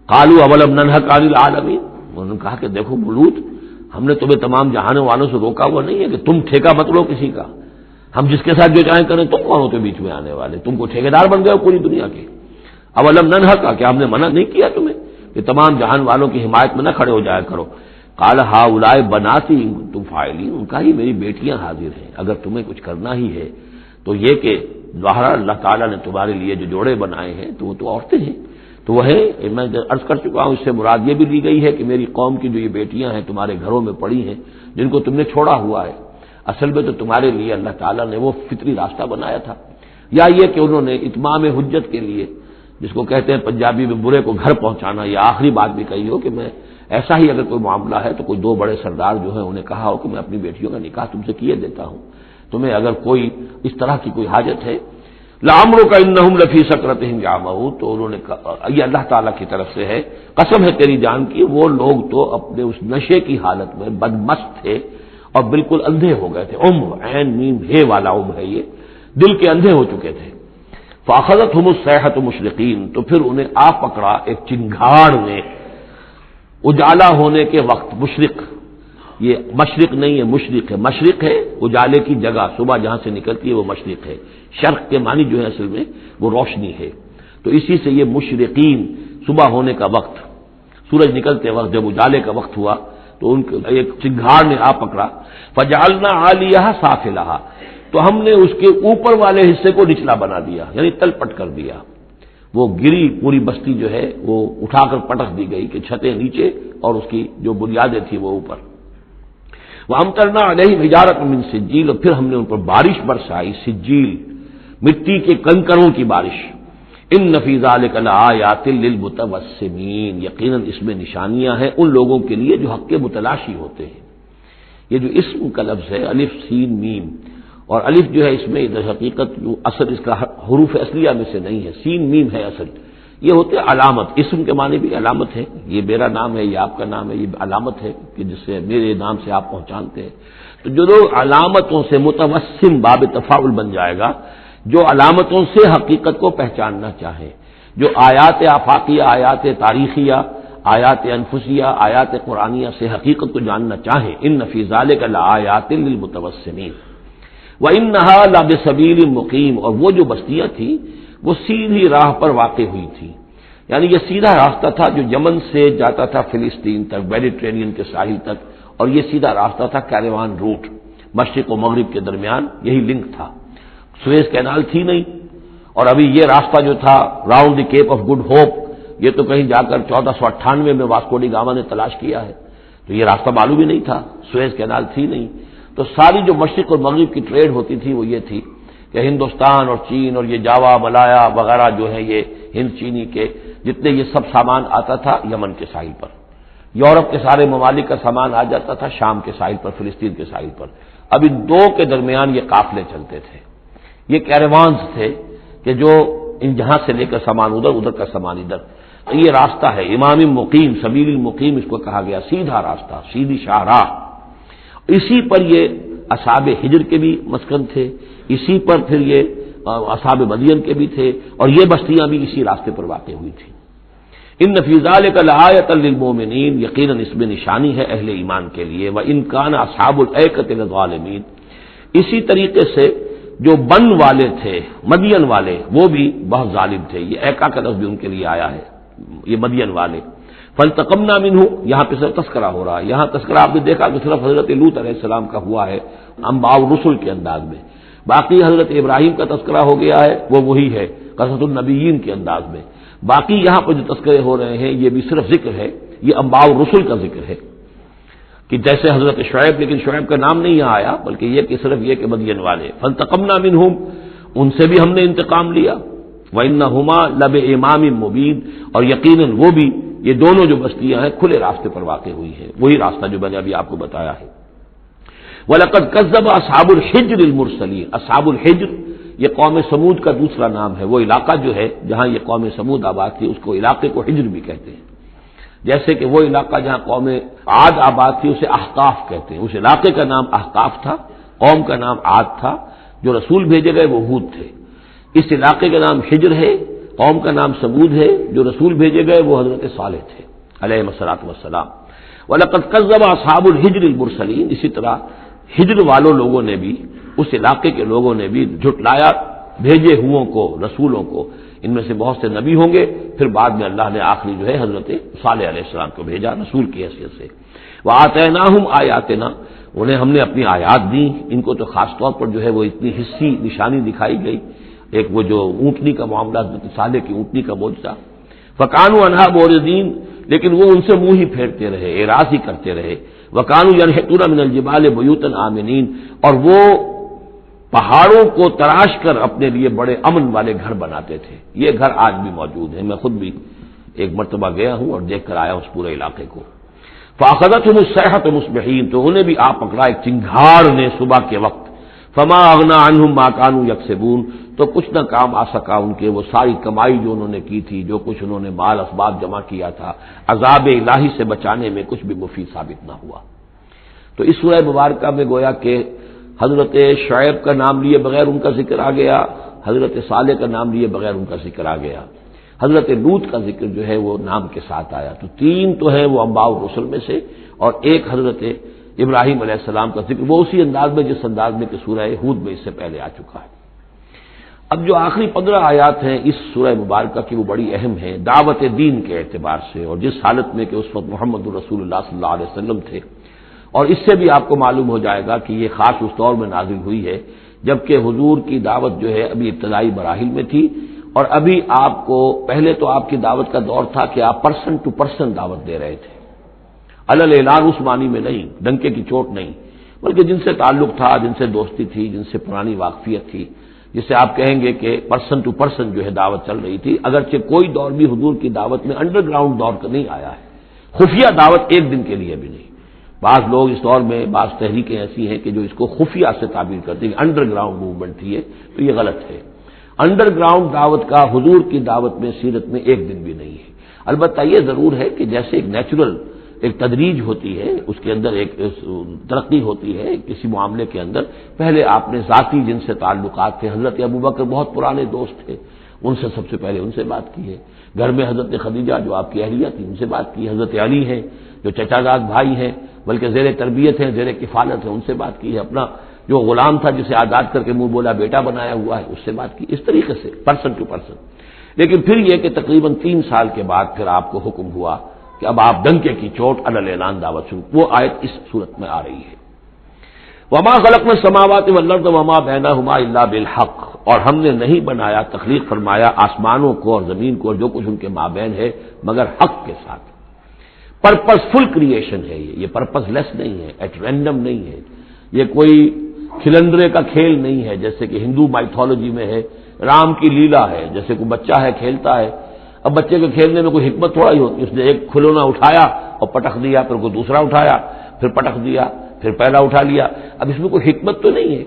Speaker 1: قالوا اولم ننهک عن العالمین، انہوں نے کہا کہ دیکھو لوط، ہم نے تمہیں تمام جہانوں والوں سے روکا ہوا نہیں ہے کہ تم ٹھیکہ مت لو کسی کا، ہم جس کے ساتھ جو چاہیں کریں، تم کون ہوتے بیچ میں آنے والے، تم کو ٹھیکیدار بن گئے ہو پوری دنیا کے. اولم ننهک، کیا ہم نے منع نہیں کیا تمہیں کہ تمام جہان والوں کی حمایت میں نہ کھڑے ہو جایا کرو. قال هؤلاء بناتی ان کنتم فاعلین، ان کا ہی میری بیٹیاں حاضر ہیں، اگر تمہیں کچھ کرنا ہی ہے تو یہ کہ ظاہر اللہ تعالیٰ نے تمہارے لیے جو جوڑے بنائے ہیں تو وہ تو عورتیں ہیں. تو وہ ہے، میں عرض کر چکا ہوں، اس سے مراد یہ بھی لی گئی ہے کہ میری قوم کی جو یہ بیٹیاں ہیں تمہارے گھروں میں پڑی ہیں، جن کو تم نے چھوڑا ہوا ہے، اصل میں تو تمہارے لیے اللہ تعالیٰ نے وہ فطری راستہ بنایا تھا. یا یہ کہ انہوں نے اتمام حجت کے لیے، جس کو کہتے ہیں پنجابی میں برے کو گھر پہنچانا، یہ آخری بات بھی کہی ہو کہ میں ایسا ہی اگر کوئی معاملہ ہے تو کوئی دو بڑے سردار جو ہیں انہیں کہا ہو کہ میں اپنی بیٹیوں کا نکاح تم سے کیے دیتا ہوں، تمہیں اگر کوئی اس طرح کی کوئی حاجت ہے. لعمرک انہم لفی سکرتہم یعمہون، تو انہوں نے کہا، یہ اللہ تعالیٰ کی طرف سے ہے، قسم ہے تیری جان کی، وہ لوگ تو اپنے اس نشے کی حالت میں بدمست تھے اور بالکل اندھے ہو گئے تھے. عین میم ہے والا ہے، یہ دل کے اندھے ہو چکے تھے. فاخذتہم الصیحۃ مشرقین، تو پھر انہیں آ پکڑا ایک چنگھاڑ نے اجالا ہونے کے وقت. مشرق، یہ مشرق نہیں ہے مشرق ہے، مشرق ہے اجالے کی جگہ، صبح جہاں سے نکلتی ہے وہ مشرق ہے. شرق کے معنی جو ہے اصل میں وہ روشنی ہے، تو اسی سے یہ مشرقین، صبح ہونے کا وقت، سورج نکلتے وقت جب اجالے کا وقت ہوا تو ان کو ایک چنگھاڑ نے آ پکڑا. فجعلنا عالیہا سافلہا، تو ہم نے اس کے اوپر والے حصے کو نچلا بنا دیا، یعنی تل پٹ کر دیا. وہ گری پوری بستی جو ہے وہ اٹھا کر پٹک دی گئی کہ چھتیں نیچے اور اس کی جو بنیادیں تھیں وہ اوپر. وَأَمْطَرْنَا عَلَيْهِمْ حِجَارَةً مِّن سِجِّيلٍ، اور پھر ہم نے ان پر بارش برسائی، سجیل، مٹی کے کنکروں کی بارش. ان فی ذلک لآیات للمتوسمین، یقیناً اس میں نشانیاں ہیں ان لوگوں کے لیے جو حق کے متلاشی ہوتے ہیں۔ یہ جو اسم کا لفظ ہے الف سین میم، اور الف جو ہے اس میں در حقیقت جو اصل اس کا حروف اصلیہ میں سے نہیں ہے، سین میم ہے اصل، یہ ہوتے علامت، اسم کے معنی بھی علامت ہے، یہ میرا نام ہے، یہ آپ کا نام ہے، یہ علامت ہے کہ جس سے میرے نام سے آپ پہچانتے ہیں۔ تو جو لوگ علامتوں سے متوسم باب تفاعل بن جائے گا، جو علامتوں سے حقیقت کو پہچاننا چاہیں، جو آیات آفاقیہ، آیات تاریخیہ، آیات انفسیہ، آیات قرآنیہ سے حقیقت کو جاننا چاہیں، ان فی ذلک لآیات للمتوسمین وانھا لبسبیل مقیم، اور وہ جو بستیاں تھیں وہ سیدھی راہ پر واقع ہوئی تھی، یعنی یہ سیدھا راستہ تھا جو یمن سے جاتا تھا فلسطین تک، میڈیٹرینین کے ساحل تک، اور یہ سیدھا راستہ تھا کیروان روٹ، مشرق و مغرب کے درمیان یہی لنک تھا، سویز کینال تھی نہیں، اور ابھی یہ راستہ جو تھا round the Cape of Good Hope, یہ تو کہیں جا کر 1498 میں واسکو ڈی گاما نے تلاش کیا ہے، تو یہ راستہ معلوم ہی نہیں تھا، سویز کینال تھی نہیں، تو ساری جو مشرق اور مغرب کی ٹریڈ ہوتی تھی وہ یہ تھی کہ ہندوستان اور چین اور یہ جاوا ملایا وغیرہ جو ہے یہ ہند چینی کے جتنے یہ سب سامان آتا تھا یمن کے ساحل پر، یورپ کے سارے ممالک کا سامان آ جاتا تھا شام کے ساحل پر، فلسطین کے ساحل پر، اب ان دو کے درمیان یہ قافلے چلتے تھے، یہ کیروانز تھے کہ جو ان جہاں سے لے کر سامان ادھر، ادھر کا سامان ادھر، یہ راستہ ہے امام مقیم، سبیل المقیم اس کو کہا گیا، سیدھا راستہ، سیدھی شاہراہ، اسی پر یہ اصحاب ہجر کے بھی مسکن تھے، اسی پر پھر یہ اصحاب مدین کے بھی تھے، اور یہ بستیاں بھی اسی راستے پر واقع ہوئی تھیں۔ ان فی ذلک لآیۃ للمؤمنین، یقیناً اس میں نشانی ہے اہل ایمان کے لیے، وان کان اصحاب الایکۃ لظالمین، اسی طریقے سے جو بن والے تھے مدین والے وہ بھی بہت ظالم تھے، یہ ایکا کا لفظ بھی ان کے لیے آیا ہے، یہ مدین والے، فانتقمنا منہ، یہاں پہ صرف تذکرہ ہو رہا ہے، یہاں تذکرہ آپ نے دیکھا کہ صرف حضرت لوط علیہ السلام کا ہوا ہے انباء الرسل کے انداز میں، باقی حضرت ابراہیم کا تذکرہ ہو گیا ہے وہ وہی ہے قصص النبیین کے انداز میں، باقی یہاں پر جو تذکرے ہو رہے ہیں یہ بھی صرف ذکر ہے، یہ انباء الرسل کا ذکر ہے کہ جیسے حضرت شعیب، لیکن شعیب کا نام نہیں یہاں آیا بلکہ یہ کہ صرف یہ کہ مدین والے، فانتقمنا منہم، ان سے بھی ہم نے انتقام لیا، وانہما لبامام مبین، اور یقیناً وہ بھی، یہ دونوں جو بستیاں ہیں کھلے راستے پر واقع ہوئی ہیں، وہی راستہ جو میں نے ابھی آپ کو بتایا ہے۔ وَلَقَدْ كَذَّبَ أَصْحَابُ الْحِجْرِ الْمُرْسَلِينَ، اصحاب الحجر یہ قوم سمود کا دوسرا نام ہے، وہ علاقہ جو ہے جہاں یہ قوم سمود آباد تھی اس کو علاقے کو حجر بھی کہتے ہیں، جیسے کہ وہ علاقہ جہاں قوم عاد آباد تھی اسے احقاف کہتے ہیں، اس علاقے کا نام احقاف تھا، قوم کا نام عاد تھا، جو رسول بھیجے گئے وہ ہود تھے، اس علاقے کا نام حجر ہے، قوم کا نام سمود ہے، جو رسول بھیجے گئے وہ حضرت صالح تھے علیہ الصلوۃ والسلام۔ وَلَقَدْ كَذَّبَ أَصْحَابُ الْحِجْرِ الْمُرْسَلِينَ، اسی طرح ہجر والوں لوگوں نے بھی، اس علاقے کے لوگوں نے بھی جھٹلایا بھیجے ہوں کو، رسولوں کو، ان میں سے بہت سے نبی ہوں گے، پھر بعد میں اللہ نے آخری جو ہے حضرت صالح علیہ السلام کو بھیجا رسول کی حیثیت سے۔ وَآتَيْنَاهُمْ آیَاتِنَا، انہیں ہم نے اپنی آیات دی، ان کو تو خاص طور پر جو ہے وہ اتنی حصی نشانی دکھائی گئی، ایک وہ جو اونٹنی کا معاملہ، حضرت صالح کی اونٹنی کا معجزہ، فَكَانُوا عَنْهَا مُعْرِضِينَ، لیکن وہ ان سے منہ ہی پھیرتے رہے، اعراض ہی کرتے رہے، وَكَانُوا يَنْحِتُونَ مِنَ الْجِبَالِ بُيُوتًا آمِنِينَ، اور وہ پہاڑوں کو تراش کر اپنے لیے بڑے امن والے گھر بناتے تھے، یہ گھر آج بھی موجود ہیں، میں خود بھی ایک مرتبہ گیا ہوں اور دیکھ کر آیا اس پورے علاقے کو۔ فَأَخَذَتْهُمُ الصَّيْحَةُ مُصْبِحِينَ، تو انہیں بھی آ پکڑا ایک چنگھاڑ نے صبح کے وقت، فَمَا أَغْنَىٰ عَنْهُمْ مَا كَانُوا يَكْسِبُونَ، تو کچھ نہ کام آ سکا ان کے وہ ساری کمائی جو انہوں نے کی تھی، جو کچھ انہوں نے مال اسباب جمع کیا تھا، عذاب الہی سے بچانے میں کچھ بھی مفید ثابت نہ ہوا۔ تو اس سورہ مبارکہ میں گویا کہ حضرت شعیب کا نام لیے بغیر ان کا ذکر آ گیا، حضرت صالح کا نام لیے بغیر ان کا ذکر آ گیا، حضرت لوط کا ذکر جو ہے وہ نام کے ساتھ آیا، تو تین تو ہیں وہ انباء الرسل میں سے، اور ایک حضرت ابراہیم علیہ السلام کا ذکر، وہ اسی انداز میں جس انداز میں کہ سورہ ہود میں اس سے پہلے آ چکا ہے۔ اب جو آخری 15 آیات ہیں اس سورہ مبارکہ کی وہ بڑی اہم ہیں دعوت دین کے اعتبار سے، اور جس حالت میں کہ اس وقت محمد رسول اللہ صلی اللہ علیہ وسلم تھے، اور اس سے بھی آپ کو معلوم ہو جائے گا کہ یہ خاص اس دور میں نازل ہوئی ہے جبکہ حضور کی دعوت جو ہے ابھی ابتدائی مراحل میں تھی، اور ابھی آپ کو پہلے تو آپ کی دعوت کا دور تھا کہ آپ پرسن ٹو پرسن دعوت دے رہے تھے، علل اعلان اس معنی میں نہیں، ڈنکے کی چوٹ نہیں، بلکہ جن سے تعلق تھا، جن سے دوستی تھی، جن سے پرانی واقفیت تھی، جسے آپ کہیں گے کہ پرسن ٹو پرسن جو ہے دعوت چل رہی تھی، اگرچہ کوئی دور بھی حضور کی دعوت میں انڈر گراؤنڈ دور کا نہیں آیا ہے، خفیہ دعوت ایک دن کے لیے بھی نہیں۔ بعض لوگ اس دور میں بعض تحریکیں ایسی ہیں کہ جو اس کو خفیہ سے تعبیر کرتی ہیں کہ انڈر گراؤنڈ موومنٹ تھی یہ، تو یہ غلط ہے۔ انڈر گراؤنڈ دعوت کا حضور کی دعوت میں سیرت میں ایک دن بھی نہیں ہے۔ البتہ یہ ضرور ہے کہ جیسے ایک نیچرل ایک تدریج ہوتی ہے، اس کے اندر ایک ترقی ہوتی ہے کسی معاملے کے اندر، پہلے آپ نے ذاتی جن سے تعلقات تھے، حضرت ابوبکر بہت پرانے دوست تھے، ان سے سب سے پہلے ان سے بات کی ہے، گھر میں حضرت خدیجہ جو آپ کی اہلیہ تھی ان سے بات کی، حضرت علی ہیں جو چچا زاد بھائی ہیں بلکہ زیر تربیت ہیں، زیر کفالت ہیں، ان سے بات کی ہے، اپنا جو غلام تھا جسے آزاد کر کے منہ بولا بیٹا بنایا ہوا ہے اس سے بات کی، اس طریقے سے پرسن ٹو پرسن۔ لیکن پھر یہ کہ تقریباً 3 سال کے بعد پھر آپ کو حکم ہوا کہ اب آپ ڈنکے کی چوٹ علی اعلان دعوت شروع، وہ آیت اس صورت میں آ رہی ہے۔ وما خلقنا السماوات والارض وما بینہما الا بالحق، اور ہم نے نہیں بنایا، تخلیق فرمایا آسمانوں کو اور زمین کو اور جو کچھ ان کے مابین ہے مگر حق کے ساتھ۔ پرپز فل کریشن ہے یہ پرپز لیس نہیں ہے، ایٹ رینڈم نہیں ہے، یہ کوئی کھلندرے کا کھیل نہیں ہے جیسے کہ ہندو مائتھولوجی میں ہے، رام کی لیلا ہے، جیسے کوئی بچہ ہے کھیلتا ہے۔ اب بچے کے کھیلنے میں کوئی حکمت تھوڑا ہی ہوتی ہے، اس نے ایک کھلونا اٹھایا اور پٹخ دیا، پھر کوئی دوسرا اٹھایا پھر پٹخ دیا، پھر پہلا اٹھا لیا، اب اس میں کوئی حکمت تو نہیں ہے۔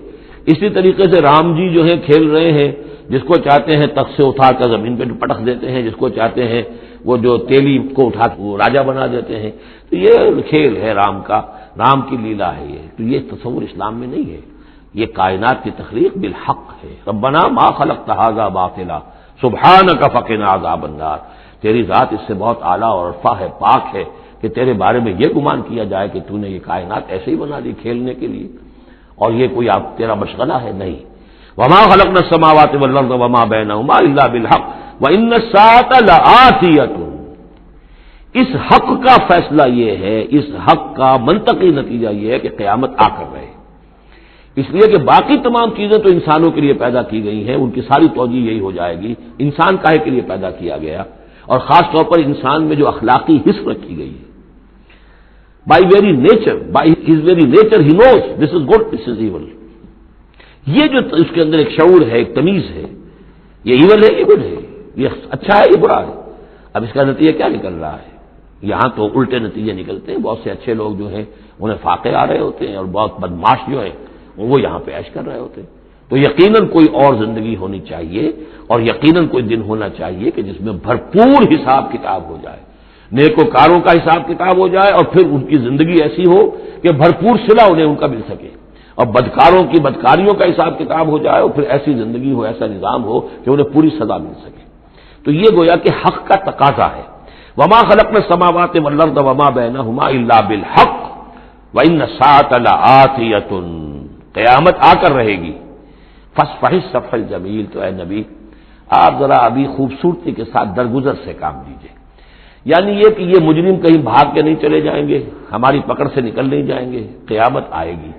Speaker 1: اسی طریقے سے رام جی جو ہے کھیل رہے ہیں، جس کو چاہتے ہیں تخت سے اٹھا کر زمین پہ پٹخ دیتے ہیں، جس کو چاہتے ہیں وہ جو تیلی کو اٹھا وہ راجا بنا دیتے ہیں، تو یہ کھیل ہے رام کا، رام کی لیلا ہے یہ، تو یہ تصور اسلام میں نہیں ہے، یہ کائنات کی تخلیق بالحق ہے۔ ربنا ما خلقت ھذا باطلا سبحانک فقنا عذاب النار، تیری ذات اس سے بہت اعلیٰ اور ارفع ہے، پاک ہے کہ تیرے بارے میں یہ گمان کیا جائے کہ تو نے یہ کائنات ایسے ہی بنا دی کھیلنے کے لیے، اور یہ کوئی آپ تیرا مشغلہ ہے نہیں۔ وما خلقنا السماوات والارض وما بینہما الا بالحق وان الساعۃ لآتیۃ، اس حق کا فیصلہ یہ ہے، اس حق کا منطقی نتیجہ یہ ہے کہ قیامت آ کر رہے، اس لیے کہ باقی تمام چیزیں تو انسانوں کے لیے پیدا کی گئی ہیں، ان کی ساری توجہ یہی ہو جائے گی انسان کاہے کے لیے پیدا کیا گیا، اور خاص طور پر انسان میں جو اخلاقی حص رکھی گئی ہے، by very nature, by his very nature he knows this is good this is evil, یہ جو اس کے اندر ایک شعور ہے، ایک تمیز ہے، یہ ایول ہے یہ گڈ ہے، یہ اچھا ہے یہ برا ہے۔ اب اس کا نتیجہ کیا نکل رہا ہے؟ یہاں تو الٹے نتیجے نکلتے ہیں، بہت سے اچھے لوگ جو ہیں انہیں فاقے آ رہے ہوتے ہیں، اور بہت بدماش جو ہیں وہ یہاں پہ عیش کر رہے ہوتے ہیں۔ تو یقیناً کوئی اور زندگی ہونی چاہیے، اور یقیناً کوئی دن ہونا چاہیے کہ جس میں بھرپور حساب کتاب ہو جائے، نیکوکاروں کا حساب کتاب ہو جائے، اور پھر ان کی زندگی ایسی ہو کہ بھرپور صلہ انہیں ان کا مل سکے، اور بدکاروں کی بدکاریوں کا حساب کتاب ہو جائے، اور پھر ایسی زندگی ہو، ایسا نظام ہو کہ انہیں پوری سزا مل سکے۔ تو یہ گویا کہ حق کا تقاضا ہے۔ وما خلقنا السماوات والارض وما بینہما الا بالحق وان الساعۃ لآتیۃ، قیامت آ کر رہے گی۔ فاصفح الصفح الجمیل، تو اے نبی آپ ذرا ابھی خوبصورتی کے ساتھ درگزر سے کام لیجیے، یعنی یہ کہ یہ مجرم کہیں بھاگ کے نہیں چلے جائیں گے، ہماری پکڑ سے نکل نہیں جائیں گے، قیامت آئے گی،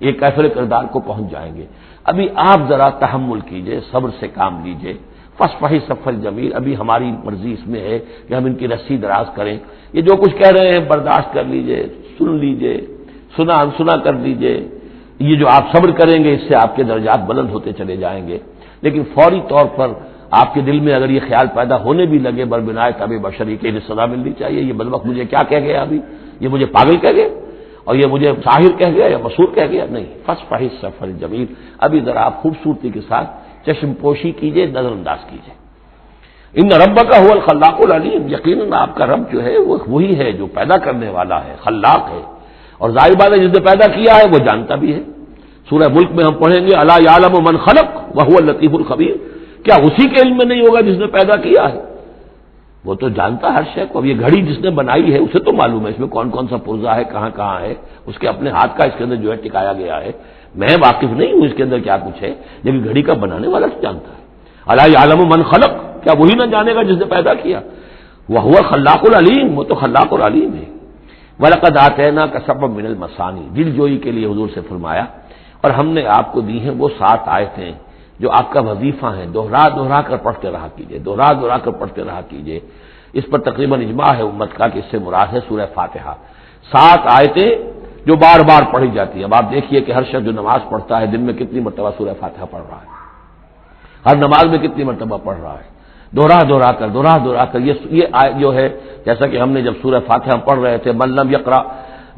Speaker 1: یہ کیفر کردار کو پہنچ جائیں گے۔ ابھی آپ ذرا تحمل کیجئے، صبر سے کام لیجئے۔ فاصفح الصفح الجمیل، ابھی ہماری مرضی اس میں ہے کہ ہم ان کی رسی دراز کریں، یہ جو کچھ کہہ رہے ہیں برداشت کر لیجئے، سن لیجئے، سنا انسنا کر لیجئے، یہ جو آپ صبر کریں گے اس سے آپ کے درجات بلند ہوتے چلے جائیں گے۔ لیکن فوری طور پر آپ کے دل میں اگر یہ خیال پیدا ہونے بھی لگے بربنائے طبع بشری کے انہیں سزا ملنی چاہیے، یہ بدبخت مجھے کیا کہہ گیا ابھی، یہ مجھے پاگل کہہ گیا، اور یہ مجھے ساحر کہہ گیا یا مسحور کہہ گیا، نہیں، فاصفح الصفح الجمیل، ابھی ذرا آپ خوبصورتی کے ساتھ چشم پوشی کیجئے، نظر انداز کیجئے۔ ان ربک هو الخلاق العلیم، یقیناً آپ کا رب جو ہے وہ وہی ہے جو پیدا کرنے والا ہے، خلاق ہے، اور ظاہر بات ہے جس نے پیدا کیا ہے وہ جانتا بھی ہے۔ سورہ ملک میں ہم پڑھیں گے الا یعلم من خلق وهو اللطیف الخبیر، کیا اسی کے علم میں نہیں ہوگا جس نے پیدا کیا ہے؟ وہ تو جانتا ہر شے کو۔ اب یہ گھڑی جس نے بنائی ہے اسے تو معلوم ہے اس میں کون کون سا پرزہ ہے، کہاں کہاں ہے، اس کے اپنے ہاتھ کا اس کے اندر جو ہے ٹکایا گیا ہے، میں واقف نہیں ہوں اس کے اندر کیا کچھ ہے، لیکن گھڑی کا بنانے والا تو جانتا ہے۔ الا یعلم من خلق، کیا وہی نہ جانے گا جس نے پیدا کیا؟ وهو خلاق العلیم، وہ تو خلاق اور علیم ہے۔ وَلَقَدْ آتَيْنَاكَ سَبْعًا مِّنَ الْمَثَانِي، دل جوئی کے لیے حضور سے فرمایا، اور ہم نے آپ کو دی ہیں وہ 7 آیتیں جو آپ کا وظیفہ ہیں، دوہرا دوہرا کر پڑھتے رہا کیجئے، دوہرا دوہرا کر پڑھتے رہا کیجئے۔ اس پر تقریباً اجماع ہے امت کا کہ اس سے مراد ہے سورہ فاتحہ، 7 آیتیں جو بار بار پڑھی جاتی ہیں۔ اب آپ دیکھیے کہ ہر شخص جو نماز پڑھتا ہے دن میں کتنی مرتبہ سورہ فاتحہ پڑھ رہا ہے، ہر نماز میں کتنی مرتبہ پڑھ رہا ہے، دوہرا کر یہ آیت جو ہے، جیسا کہ ہم نے جب سورہ فاتحہ پڑھ رہے تھے، من لم یقرأ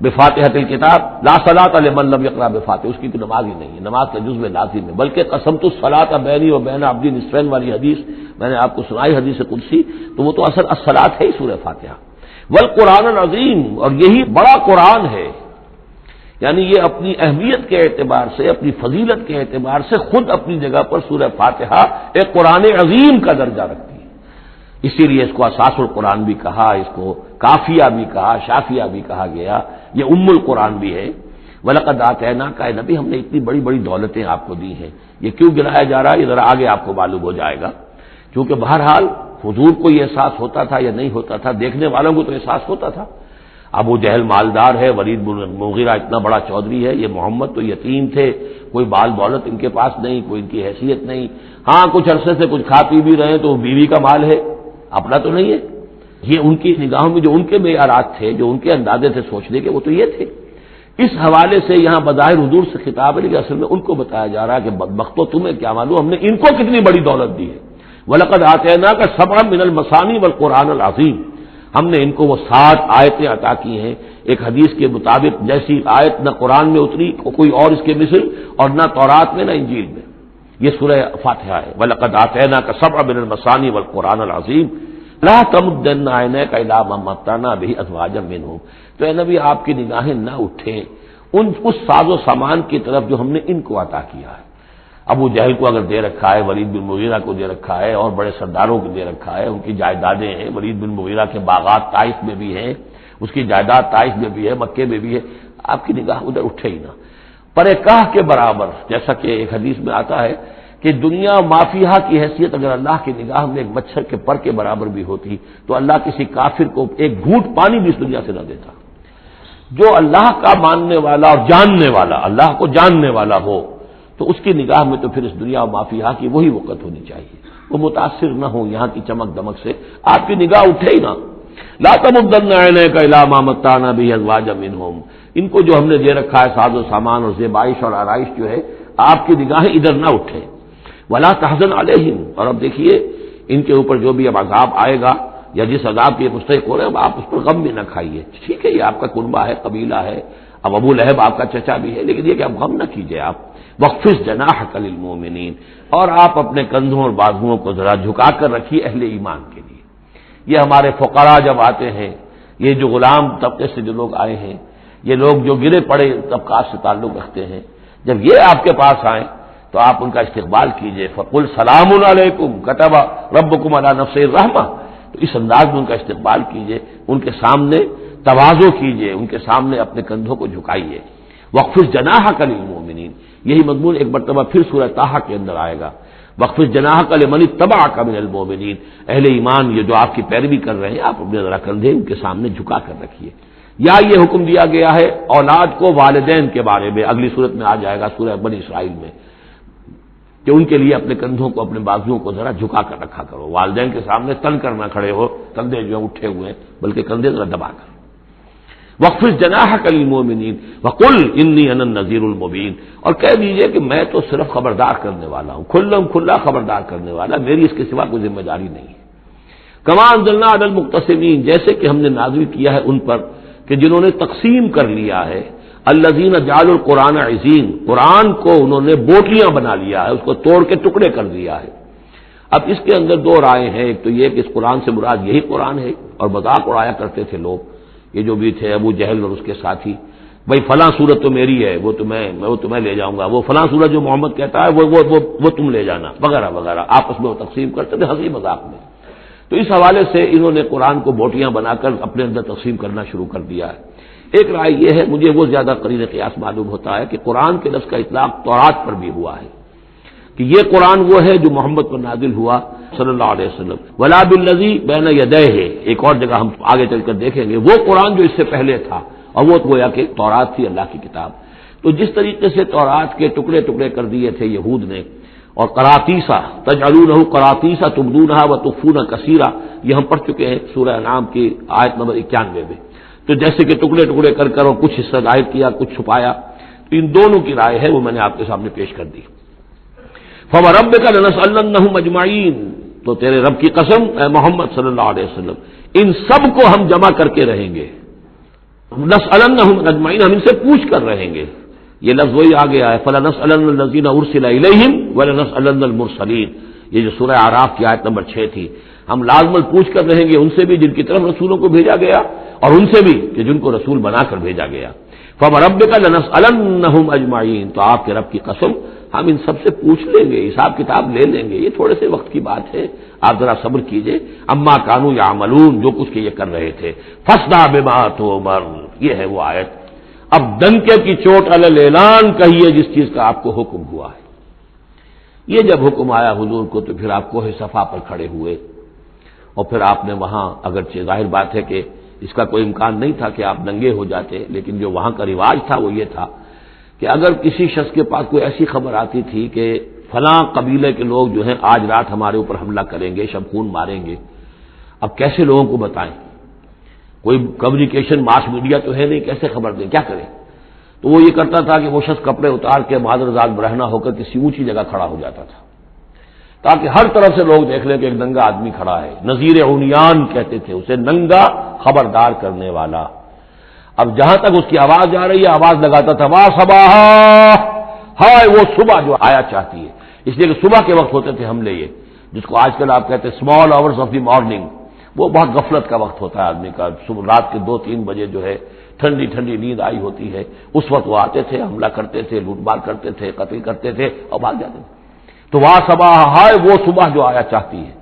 Speaker 1: بفاتحۃ الکتاب لا صلاۃ لمن لم یقرأ بفاتحہ، اس کی تو نماز ہی نہیں ہے، نماز کا جزو لازم ہے، بلکہ قسمت الصلاۃ بینی و بین عبدی نصفین والی حدیث میں نے آپ کو سنائی، حدیث قدسی، تو وہ تو اصل الصلاۃ ہے ہی سورہ فاتحہ۔ والقرآن العظیم، اور یہی بڑا قرآن ہے، یعنی یہ اپنی اہمیت کے اعتبار سے، اپنی فضیلت کے اعتبار سے خود اپنی جگہ پر سورہ فاتحہ ایک قرآن عظیم کا درجہ رکھتی ہے، اسی لیے اس کو اساس القرآن بھی کہا، اس کو کافیہ بھی کہا، شافیہ بھی کہا گیا، یہ ام القرآن بھی ہے۔ وَلَقَدْ آتَيْنَاكَ، اے نبی ہم نے اتنی بڑی بڑی دولتیں آپ کو دی ہیں، یہ کیوں گرایا جا رہا ہے یہ ذرا آگے آپ کو معلوم ہو جائے گا، کیونکہ بہرحال حضور کو یہ احساس ہوتا تھا یا نہیں ہوتا تھا، دیکھنے والوں کو تو احساس ہوتا تھا۔ ابو جہل مالدار ہے، ولید بن مغیرہ اتنا بڑا چودھری ہے، یہ محمد تو یتیم تھے، کوئی بال دولت ان کے پاس نہیں، کوئی ان کی حیثیت نہیں، ہاں کچھ عرصے سے کچھ کھا پی بھی رہے ہیں تو وہ بیوی کا مال ہے، اپنا تو نہیں ہے۔ یہ ان کی نگاہوں میں جو ان کے معیارات تھے، جو ان کے اندازے تھے سوچنے کے، وہ تو یہ تھے۔ اس حوالے سے یہاں بظاہر حضور سے خطاب ہے، لیکن اصل میں ان کو بتایا جا رہا ہے کہ بدبختو تمہیں کیا معلوم ہم نے ان کو کتنی بڑی دولت دی ہے۔ وَلَقَدْ آتَيْنَاكَ سَبْعًا مِنَ الْمَثَانِي وَالْقُرْآنِ الْعَظِيمِ، ہم نے ان کو وہ 7 آیتیں عطا کی ہیں، ایک حدیث کے مطابق جیسی آیت نہ قرآن میں اتری کوئی اور اس کے مثل، اور نہ تورات میں نہ انجیل میں، یہ سورہ فاتحہ ہے۔ وَلَقَدْ آتَيْنَاكَ سَبْعًا مِنَ الْمَثَانِي وَالْقُرْآنِ الْعَظِيمِ لَا تَمُدَّنَّ عَيْنَيْكَ إِلَىٰ مَا مَتَّعْنَا بِهِ أَزْوَاجًا مِّنْهُمْ، تو اے نبی آپ کی نگاہیں نہ اٹھیں اس ساز و سامان کی طرف جو ہم نے ان کو عطا کیا ہے۔ ابو جہل کو اگر دے رکھا ہے، ولید بن مغیرہ کو دے رکھا ہے، اور بڑے سرداروں کو دے رکھا ہے، ان کی جائیدادیں ہیں، ولید بن مغیرہ کے باغات طائف میں بھی ہیں، اس کی جائیداد طائف میں بھی ہے، مکے میں بھی ہے، آپ کی نگاہ ادھر اٹھے ہی نہ۔ پر کاہ کے برابر، جیسا کہ ایک حدیث میں آتا ہے کہ دنیا مافیہا کی حیثیت اگر اللہ کی نگاہ میں ایک مچھر کے پر کے برابر بھی ہوتی تو اللہ کسی کافر کو ایک گھونٹ پانی بھی اس دنیا سے نہ دیتا۔ جو اللہ کا ماننے والا اور جاننے والا، اللہ کو جاننے والا ہو، تو اس کی نگاہ میں تو پھر اس دنیا و مافیہا کی وہی وقت ہونی چاہیے، وہ متاثر نہ ہو یہاں کی چمک دمک سے، آپ کی نگاہ اٹھے ہی نہ۔ لا تمدن عینیک الی ما متعنا به ازواجا منهم، ان کو جو ہم نے دے رکھا ہے ساز و سامان اور زیبائش اور آرائش جو ہے، آپ کی نگاہیں ادھر نہ اٹھے۔ ولا تحزن علیہم، اور اب دیکھیے ان کے اوپر جو بھی اب عذاب آئے گا یا جس عذاب کے مستحق ہو رہے ہیں، آپ اس پر غم بھی نہ کھائیے۔ ٹھیک ہے یہ آپ کا کنبہ ہے، قبیلہ ہے، اب ابو لہب آپ کا چچا بھی ہے، لیکن یہ کہ اب غم نہ کیجیے آپ۔ وَاخْفِضْ جَنَاحَكَ لِلْمُؤْمِنِينَ، اور آپ اپنے کندھوں اور بازوؤں کو ذرا جھکا کر رکھیے اہل ایمان کے لیے۔ یہ ہمارے فقراء جب آتے ہیں، یہ جو غلام طبقے سے جو لوگ آئے ہیں، یہ لوگ جو گرے پڑے طبقات سے تعلق رکھتے ہیں، جب یہ آپ کے پاس آئیں تو آپ ان کا استقبال کیجئے۔ فَقُلْ سَلَامٌ عَلَيْكُمْ كَتَبَ رَبُّكُمْ عَلَىٰ نَفْسِهِ الرَّحْمَةَ، تو اس انداز میں ان کا استقبال کیجئے، ان کے سامنے تواضع کیجئے، ان کے سامنے اپنے کندھوں کو جھکائیے۔ وَاخْفِضْ جَنَاحَكَ لِلْمُؤْمِنِينَ، یہی مضمون ایک مرتبہ پھر سورہ طٰہٰ کے اندر آئے گا۔ وَاخْفِضْ جَنَاحَكَ لِمَنِ اتَّبَعَكَ مِنَ الْمُؤْمِنِينَ، اہل ایمان یہ جو آپ کی پیروی کر رہے ہیں، آپ اپنے ذرا کندھے ان کے سامنے جھکا کر رکھیے۔ یا یہ حکم دیا گیا ہے اولاد کو والدین کے بارے میں، اگلی صورت میں آ جائے گا سورہ بنی اسرائیل میں، کہ ان کے لیے اپنے کندھوں کو اپنے بازوؤں کو ذرا جھکا کر رکھا کرو، والدین کے سامنے تن کر نہ کھڑے ہو، کندھے جو ہیں اٹھے ہوئے ہیں، بلکہ کندھے ذرا دبا کر۔ وَاخْفِضْ جَنَاحَكَ لِلْمُؤْمِنِينَ وَقُلْ إِنِّي أَنَا النَّذِيرُ الْمُبِينُ، اور کہہ دیجئے کہ میں تو صرف خبردار کرنے والا ہوں، کھلا خبردار کرنے والا، میری اس کے سوا کوئی ذمہ داری نہیں ہے۔ كَمَا أَنزَلْنَا عَلَى الْمُقْتَسِمِينَ، جیسے کہ ہم نے نازل کیا ہے ان پر کہ جنہوں نے تقسیم کر لیا ہے، الذین جعلوا القرآن عضین، قرآن کو انہوں نے بوٹیاں بنا لیا ہے، اس کو توڑ کے ٹکڑے کر دیا ہے۔ اب اس کے اندر دو رائے ہیں، ایک تو یہ کہ اس قرآن سے مراد یہی قرآن ہے، اور مذاق اڑایا کرتے تھے لوگ، یہ جو بھی تھے ابو جہل اور اس کے ساتھی، بھائی فلاں سورت تو میری ہے، وہ تمہیں لے جاؤں گا، وہ فلاں سورت جو محمد کہتا ہے وہ تم لے جانا، وغیرہ وغیرہ، آپس میں وہ تقسیم کرتے تھے ہنسی مذاق میں۔ تو اس حوالے سے انہوں نے قرآن کو بوٹیاں بنا کر اپنے اندر تقسیم کرنا شروع کر دیا ہے۔ ایک رائے یہ ہے، مجھے وہ زیادہ قرین قیاس معلوم ہوتا ہے کہ قرآن کے لفظ کا اطلاق تورات پر بھی ہوا ہے، کہ یہ قرآن وہ ہے جو محمد پر نازل ہوا صلی اللہ علیہ وسلم، ولا بالذی بین یدیہ، ایک اور جگہ ہم آگے چل کر دیکھیں گے وہ قرآن جو اس سے پہلے تھا، اور وہ گویا کہ تورات تھی، اللہ کی کتاب۔ تو جس طریقے سے تورات کے ٹکڑے ٹکڑے کر دیے تھے یہود نے، اور قراطیسا تجعلونہ قراطیسا تبدونہا وتخفون کثیرا، یہ ہم پڑھ چکے ہیں سورہ انعام کی آیت نمبر 91 میں، تو جیسے کہ ٹکڑے ٹکڑے کر کر اور کچھ حصہ ظاہر کیا، کچھ چھپایا، تو ان دونوں کی رائے ہے وہ میں نے آپ کے سامنے پیش کر دی۔ فوربک لنسألنہم اجمعین، تو تیرے رب کی قسم اے محمد صلی اللہ علیہ وسلم، ان سب کو ہم جمع کر کے رہیں گے، لنسألنہم اجمعین، ہم ان سے پوچھ کر رہیں گے۔ یہ لفظ وہی آ گیا ہے فلنسألن الذین ارسل الیہم ولنسألن المرسلین، یہ جو سورہ اعراف کی آیت نمبر 6 تھی، ہم لازماً پوچھ کر رہیں گے ان سے بھی جن کی طرف رسولوں کو بھیجا گیا، اور ان سے بھی کہ جن کو رسول بنا کر بھیجا گیا۔ فوربک لنسألنہم اجمعین، تو آپ کے رب کی قسم ہم ان سب سے پوچھ لیں گے، حساب کتاب لے لیں گے، یہ تھوڑے سے وقت کی بات ہے، آپ ذرا صبر کیجئے۔ اما کانوا یعملون، جو کچھ کہ یہ کر رہے تھے، فاصدع بما تؤمر، یہ ہے وہ آیت۔ اب ڈنکے کی چوٹ علی الاعلان کہیے جس چیز کا آپ کو حکم ہوا ہے۔ یہ جب حکم آیا حضور کو تو پھر آپ کوہ صفا پر کھڑے ہوئے، اور پھر آپ نے وہاں، اگرچہ ظاہر بات ہے کہ اس کا کوئی امکان نہیں تھا کہ آپ ننگے ہو جاتے، لیکن جو وہاں کا رواج تھا وہ یہ تھا کہ اگر کسی شخص کے پاس کوئی ایسی خبر آتی تھی کہ فلاں قبیلے کے لوگ جو ہیں آج رات ہمارے اوپر حملہ کریں گے، شب خون ماریں گے، اب کیسے لوگوں کو بتائیں؟ کوئی کمیونیکیشن ماس میڈیا تو ہے نہیں، کیسے خبر دیں، کیا کریں؟ تو وہ یہ کرتا تھا کہ وہ شخص کپڑے اتار کے معذرزاد برہنہ ہو کر کسی اونچی جگہ کھڑا ہو جاتا تھا تاکہ ہر طرف سے لوگ دیکھ لیں کہ ایک ننگا آدمی کھڑا ہے۔ نذیر عمیان کہتے تھے اسے، ننگا خبردار کرنے والا۔ اب جہاں تک اس کی آواز جا رہی ہے، آواز لگاتا تھا وا صباح، ہائے وہ صبح جو آیا چاہتی ہے، اس لیے کہ صبح کے وقت ہوتے تھے حملے، یہ جس کو آج کل آپ کہتے ہیں small hours of the morning, وہ بہت غفلت کا وقت ہوتا ہے آدمی کا، صبح رات کے 2-3 بجے جو ہے ٹھنڈی ٹھنڈی نیند آئی ہوتی ہے، اس وقت وہ آتے تھے، حملہ کرتے تھے، لوٹ مار کرتے تھے، قتل کرتے تھے اور بھاگ جاتے تھے۔ تو وا صباح، ہائے وہ صبح جو آیا چاہتی ہے۔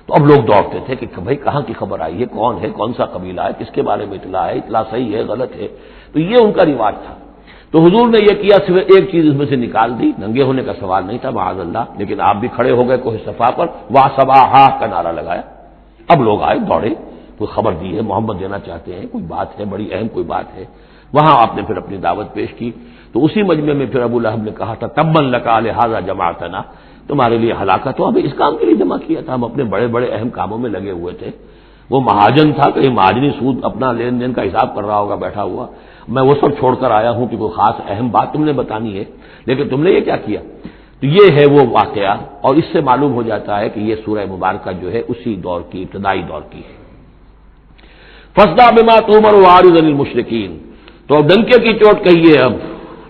Speaker 1: تو اب لوگ دوڑتے تھے کہ بھائی کہاں کی خبر آئی ہے، کون ہے، کون سا قبیلہ ہے، کس کے بارے میں اطلاع ہے، اطلاع صحیح ہے غلط ہے۔ تو یہ ان کا رواج تھا۔ تو حضور نے یہ کیا، صرف ایک چیز اس میں سے نکال دی، ننگے ہونے کا سوال نہیں تھا معاذ اللہ، لیکن آپ بھی کھڑے ہو گئے کوہ صفا پر، وا صباح کا نعرہ لگایا۔ اب لوگ آئے دوڑے، کوئی خبر دی ہے، محمد دینا چاہتے ہیں، کوئی بات ہے، بڑی اہم کوئی بات ہے۔ وہاں آپ نے پھر اپنی دعوت پیش کی۔ تو اسی مجمع میں پھر ابو لہب نے کہا تھا تبا لک لہذا جمعتنا، تمہارے لیے ہلاکت ہو، ہمیں اس کام کے لیے جمع کیا تھا، ہم اپنے بڑے بڑے اہم کاموں میں لگے ہوئے تھے۔ وہ مہاجن تھا، کہیں مہاجنی سود اپنا لین دین کا حساب کر رہا ہوگا بیٹھا ہوا، میں وہ سب چھوڑ کر آیا ہوں کہ کوئی خاص اہم بات تم نے بتانی ہے، لیکن تم نے یہ کیا کیا؟ تو یہ ہے وہ واقعہ، اور اس سے معلوم ہو جاتا ہے کہ یہ سورہ مبارکہ جو ہے اسی دور کی، ابتدائی دور کی ہے۔ فاصدع بما تؤمر واعرض عن المشرکین، تو اب ڈنکے کی چوٹ کہیے اب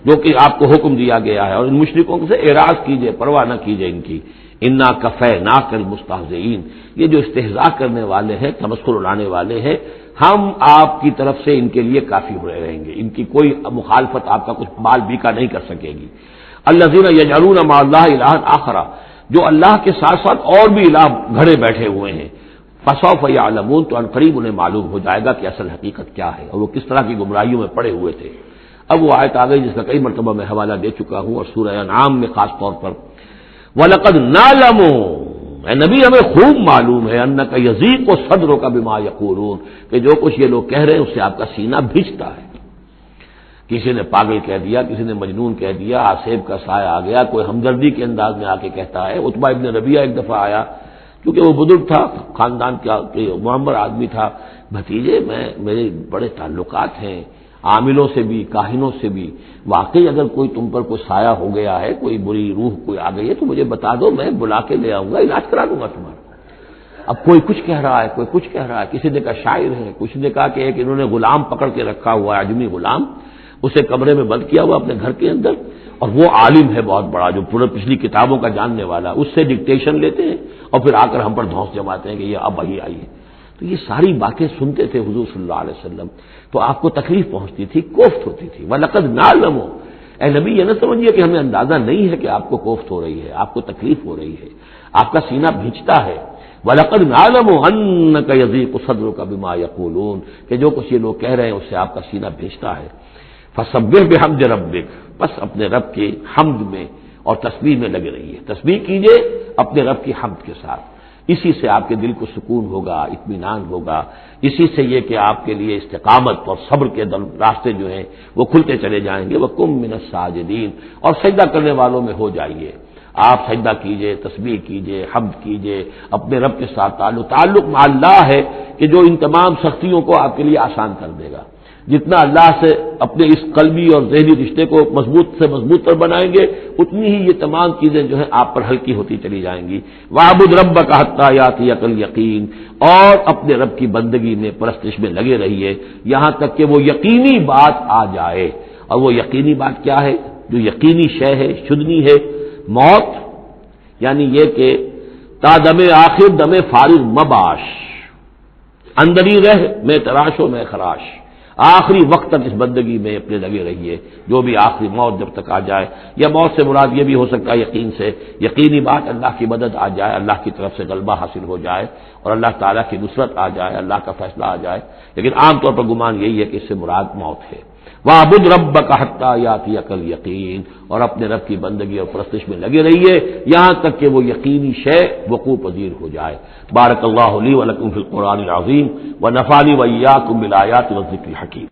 Speaker 1: جو کہ آپ کو حکم دیا گیا ہے، اور ان مشرکوں سے اعراض کیجئے، پرواہ نہ کیجئے ان کی۔ انا کفیناک المستہزئین، یہ جو استہزاء کرنے والے ہیں، تمسخر اڑانے والے ہیں، ہم آپ کی طرف سے ان کے لیے کافی ہوئے رہیں گے، ان کی کوئی مخالفت آپ کا کچھ مال بیکا نہیں کر سکے گی۔ الذین یجعلون مع اللہ الہا آخر، جو اللہ کے ساتھ ساتھ اور بھی الہ گھڑے بیٹھے ہوئے ہیں، فسوف یعلمون، تو ان قریب انہیں معلوم ہو جائے گا کہ اصل حقیقت کیا ہے اور وہ کس طرح کی گمراہیوں میں پڑے ہوئے تھے۔ اب وہ آیت آ گئی جس کا کئی مرتبہ میں حوالہ دے چکا ہوں، اور سورہ انعام میں خاص طور پر وَلَقَدْ نَعْلَمُ، اے نبی ہمیں خوب معلوم ہے، اَنَّكَ يَضِيقُ صَدْرُكَ بِمَا يَقُولُونَ، کہ جو کچھ یہ لوگ کہہ رہے ہیں اس سے آپ کا سینہ بھیجتا ہے۔ کسی نے پاگل کہہ دیا، کسی نے مجنون کہہ دیا، آصف کا سایہ آ گیا، کوئی ہمدردی کے انداز میں آ کے کہتا ہے۔ عتبہ ابن ربیعہ ایک دفعہ آیا، کیونکہ وہ بزرگ تھا، خاندان کا معمر آدمی تھا، بھتیجے میرے بڑے تعلقات ہیں عاملوں سے بھی، کاہنوں سے بھی، واقعی اگر کوئی تم پر کوئی سایہ ہو گیا ہے، کوئی بری روح کوئی آ گئی ہے تو مجھے بتا دو، میں بلا کے لے آؤں گا، علاج کرا دوں گا تمہارا۔ اب کوئی کچھ کہہ رہا ہے، کوئی کچھ کہہ رہا ہے، کسی نے کہا شاعر ہے، کسی نے کہا کہ ایک انہوں نے غلام پکڑ کے رکھا ہوا ہے، اجمی غلام، اسے کمرے میں بند کیا ہوا اپنے گھر کے اندر، اور وہ عالم ہے بہت بڑا جو پورے پچھلی کتابوں کا جاننے والا، اس سے ڈکٹیشن لیتے ہیں اور پھر آ کر ہم پر دھونس جماتے ہیں کہ یہ اب وہی آئی ہے۔ تو یہ ساری باتیں سنتے تھے حضور صلی اللہ علیہ وسلم، تو آپ کو تکلیف پہنچتی تھی، کوفت ہوتی تھی۔ وَلَقَدْ نَعْلَمُ، اے نبی یہ نہ سمجھیے کہ ہمیں اندازہ نہیں ہے کہ آپ کو کوفت ہو رہی ہے، آپ کو تکلیف ہو رہی ہے، آپ کا سینہ بھیجتا ہے۔ وَلَقَدْ نَعْلَمُ أَنَّكَ يَضِيقُ صَدْرُكَ بِمَا يَقُولُونَ، کہ جو کچھ یہ لوگ کہہ رہے ہیں اس سے آپ کا سینہ بھیجتا ہے۔ فَسَبِّحْ بِحَمْدِ رَبِّكَ، بس اپنے رب کے حمد میں اور تسبیح میں لگے رہیے، تسبیح کیجئے اپنے رب کی حمد کے ساتھ، اسی سے آپ کے دل کو سکون ہوگا، اطمینان ہوگا، اسی سے یہ کہ آپ کے لیے استقامت اور صبر کے راستے جو ہیں وہ کھلتے چلے جائیں گے۔ وَقُم مِّنَ السَّاجِدِينَ، اور سجدہ کرنے والوں میں ہو جائیے، آپ سجدہ کیجئے، تسبیح کیجئے، حمد کیجئے، اپنے رب کے ساتھ تعلق مع اللہ ہے کہ جو ان تمام سختیوں کو آپ کے لیے آسان کر دے گا۔ جتنا اللہ سے اپنے اس قلبی اور ذہنی رشتے کو مضبوط سے مضبوط تر بنائیں گے، اتنی ہی یہ تمام چیزیں جو ہیں آپ پر ہلکی ہوتی چلی جائیں گی۔ وَاعْبُدْ رَبَّكَ حَتَّىٰ يَأْتِيَكَ الْيَقِينُ، اور اپنے رب کی بندگی میں، پرستش میں لگے رہیے یہاں تک کہ وہ یقینی بات آ جائے۔ اور وہ یقینی بات کیا ہے؟ جو یقینی شے ہے، شدنی ہے، موت، یعنی یہ کہ تا دم آخر دم فارغ مباش، اندری رہ میں تراش و میں خراش، آخری وقت تک اس بندگی میں اپنے لگے رہیے، جو بھی آخری موت جب تک آ جائے۔ یا موت سے مراد یہ بھی ہو سکتا ہے یقین سے، یقینی بات اللہ کی مدد آ جائے، اللہ کی طرف سے غلبہ حاصل ہو جائے اور اللہ تعالیٰ کی نصرت آ جائے، اللہ کا فیصلہ آ جائے، لیکن عام طور پر گمان یہی ہے کہ اس سے مراد موت ہے۔ وَاعْبُدْ رَبَّكَ حَتَّىٰ يَأْتِيَكَ الْيَقِينُ، اور اپنے رب کی بندگی اور پرستش میں لگے رہیے یہاں تک کہ وہ یقینی شے وقوع پذیر ہو جائے۔ بارک اللہ لی و لکم فی القرآن العظیم ونفعنی وإیاکم بالآیات والذکر الحکیم۔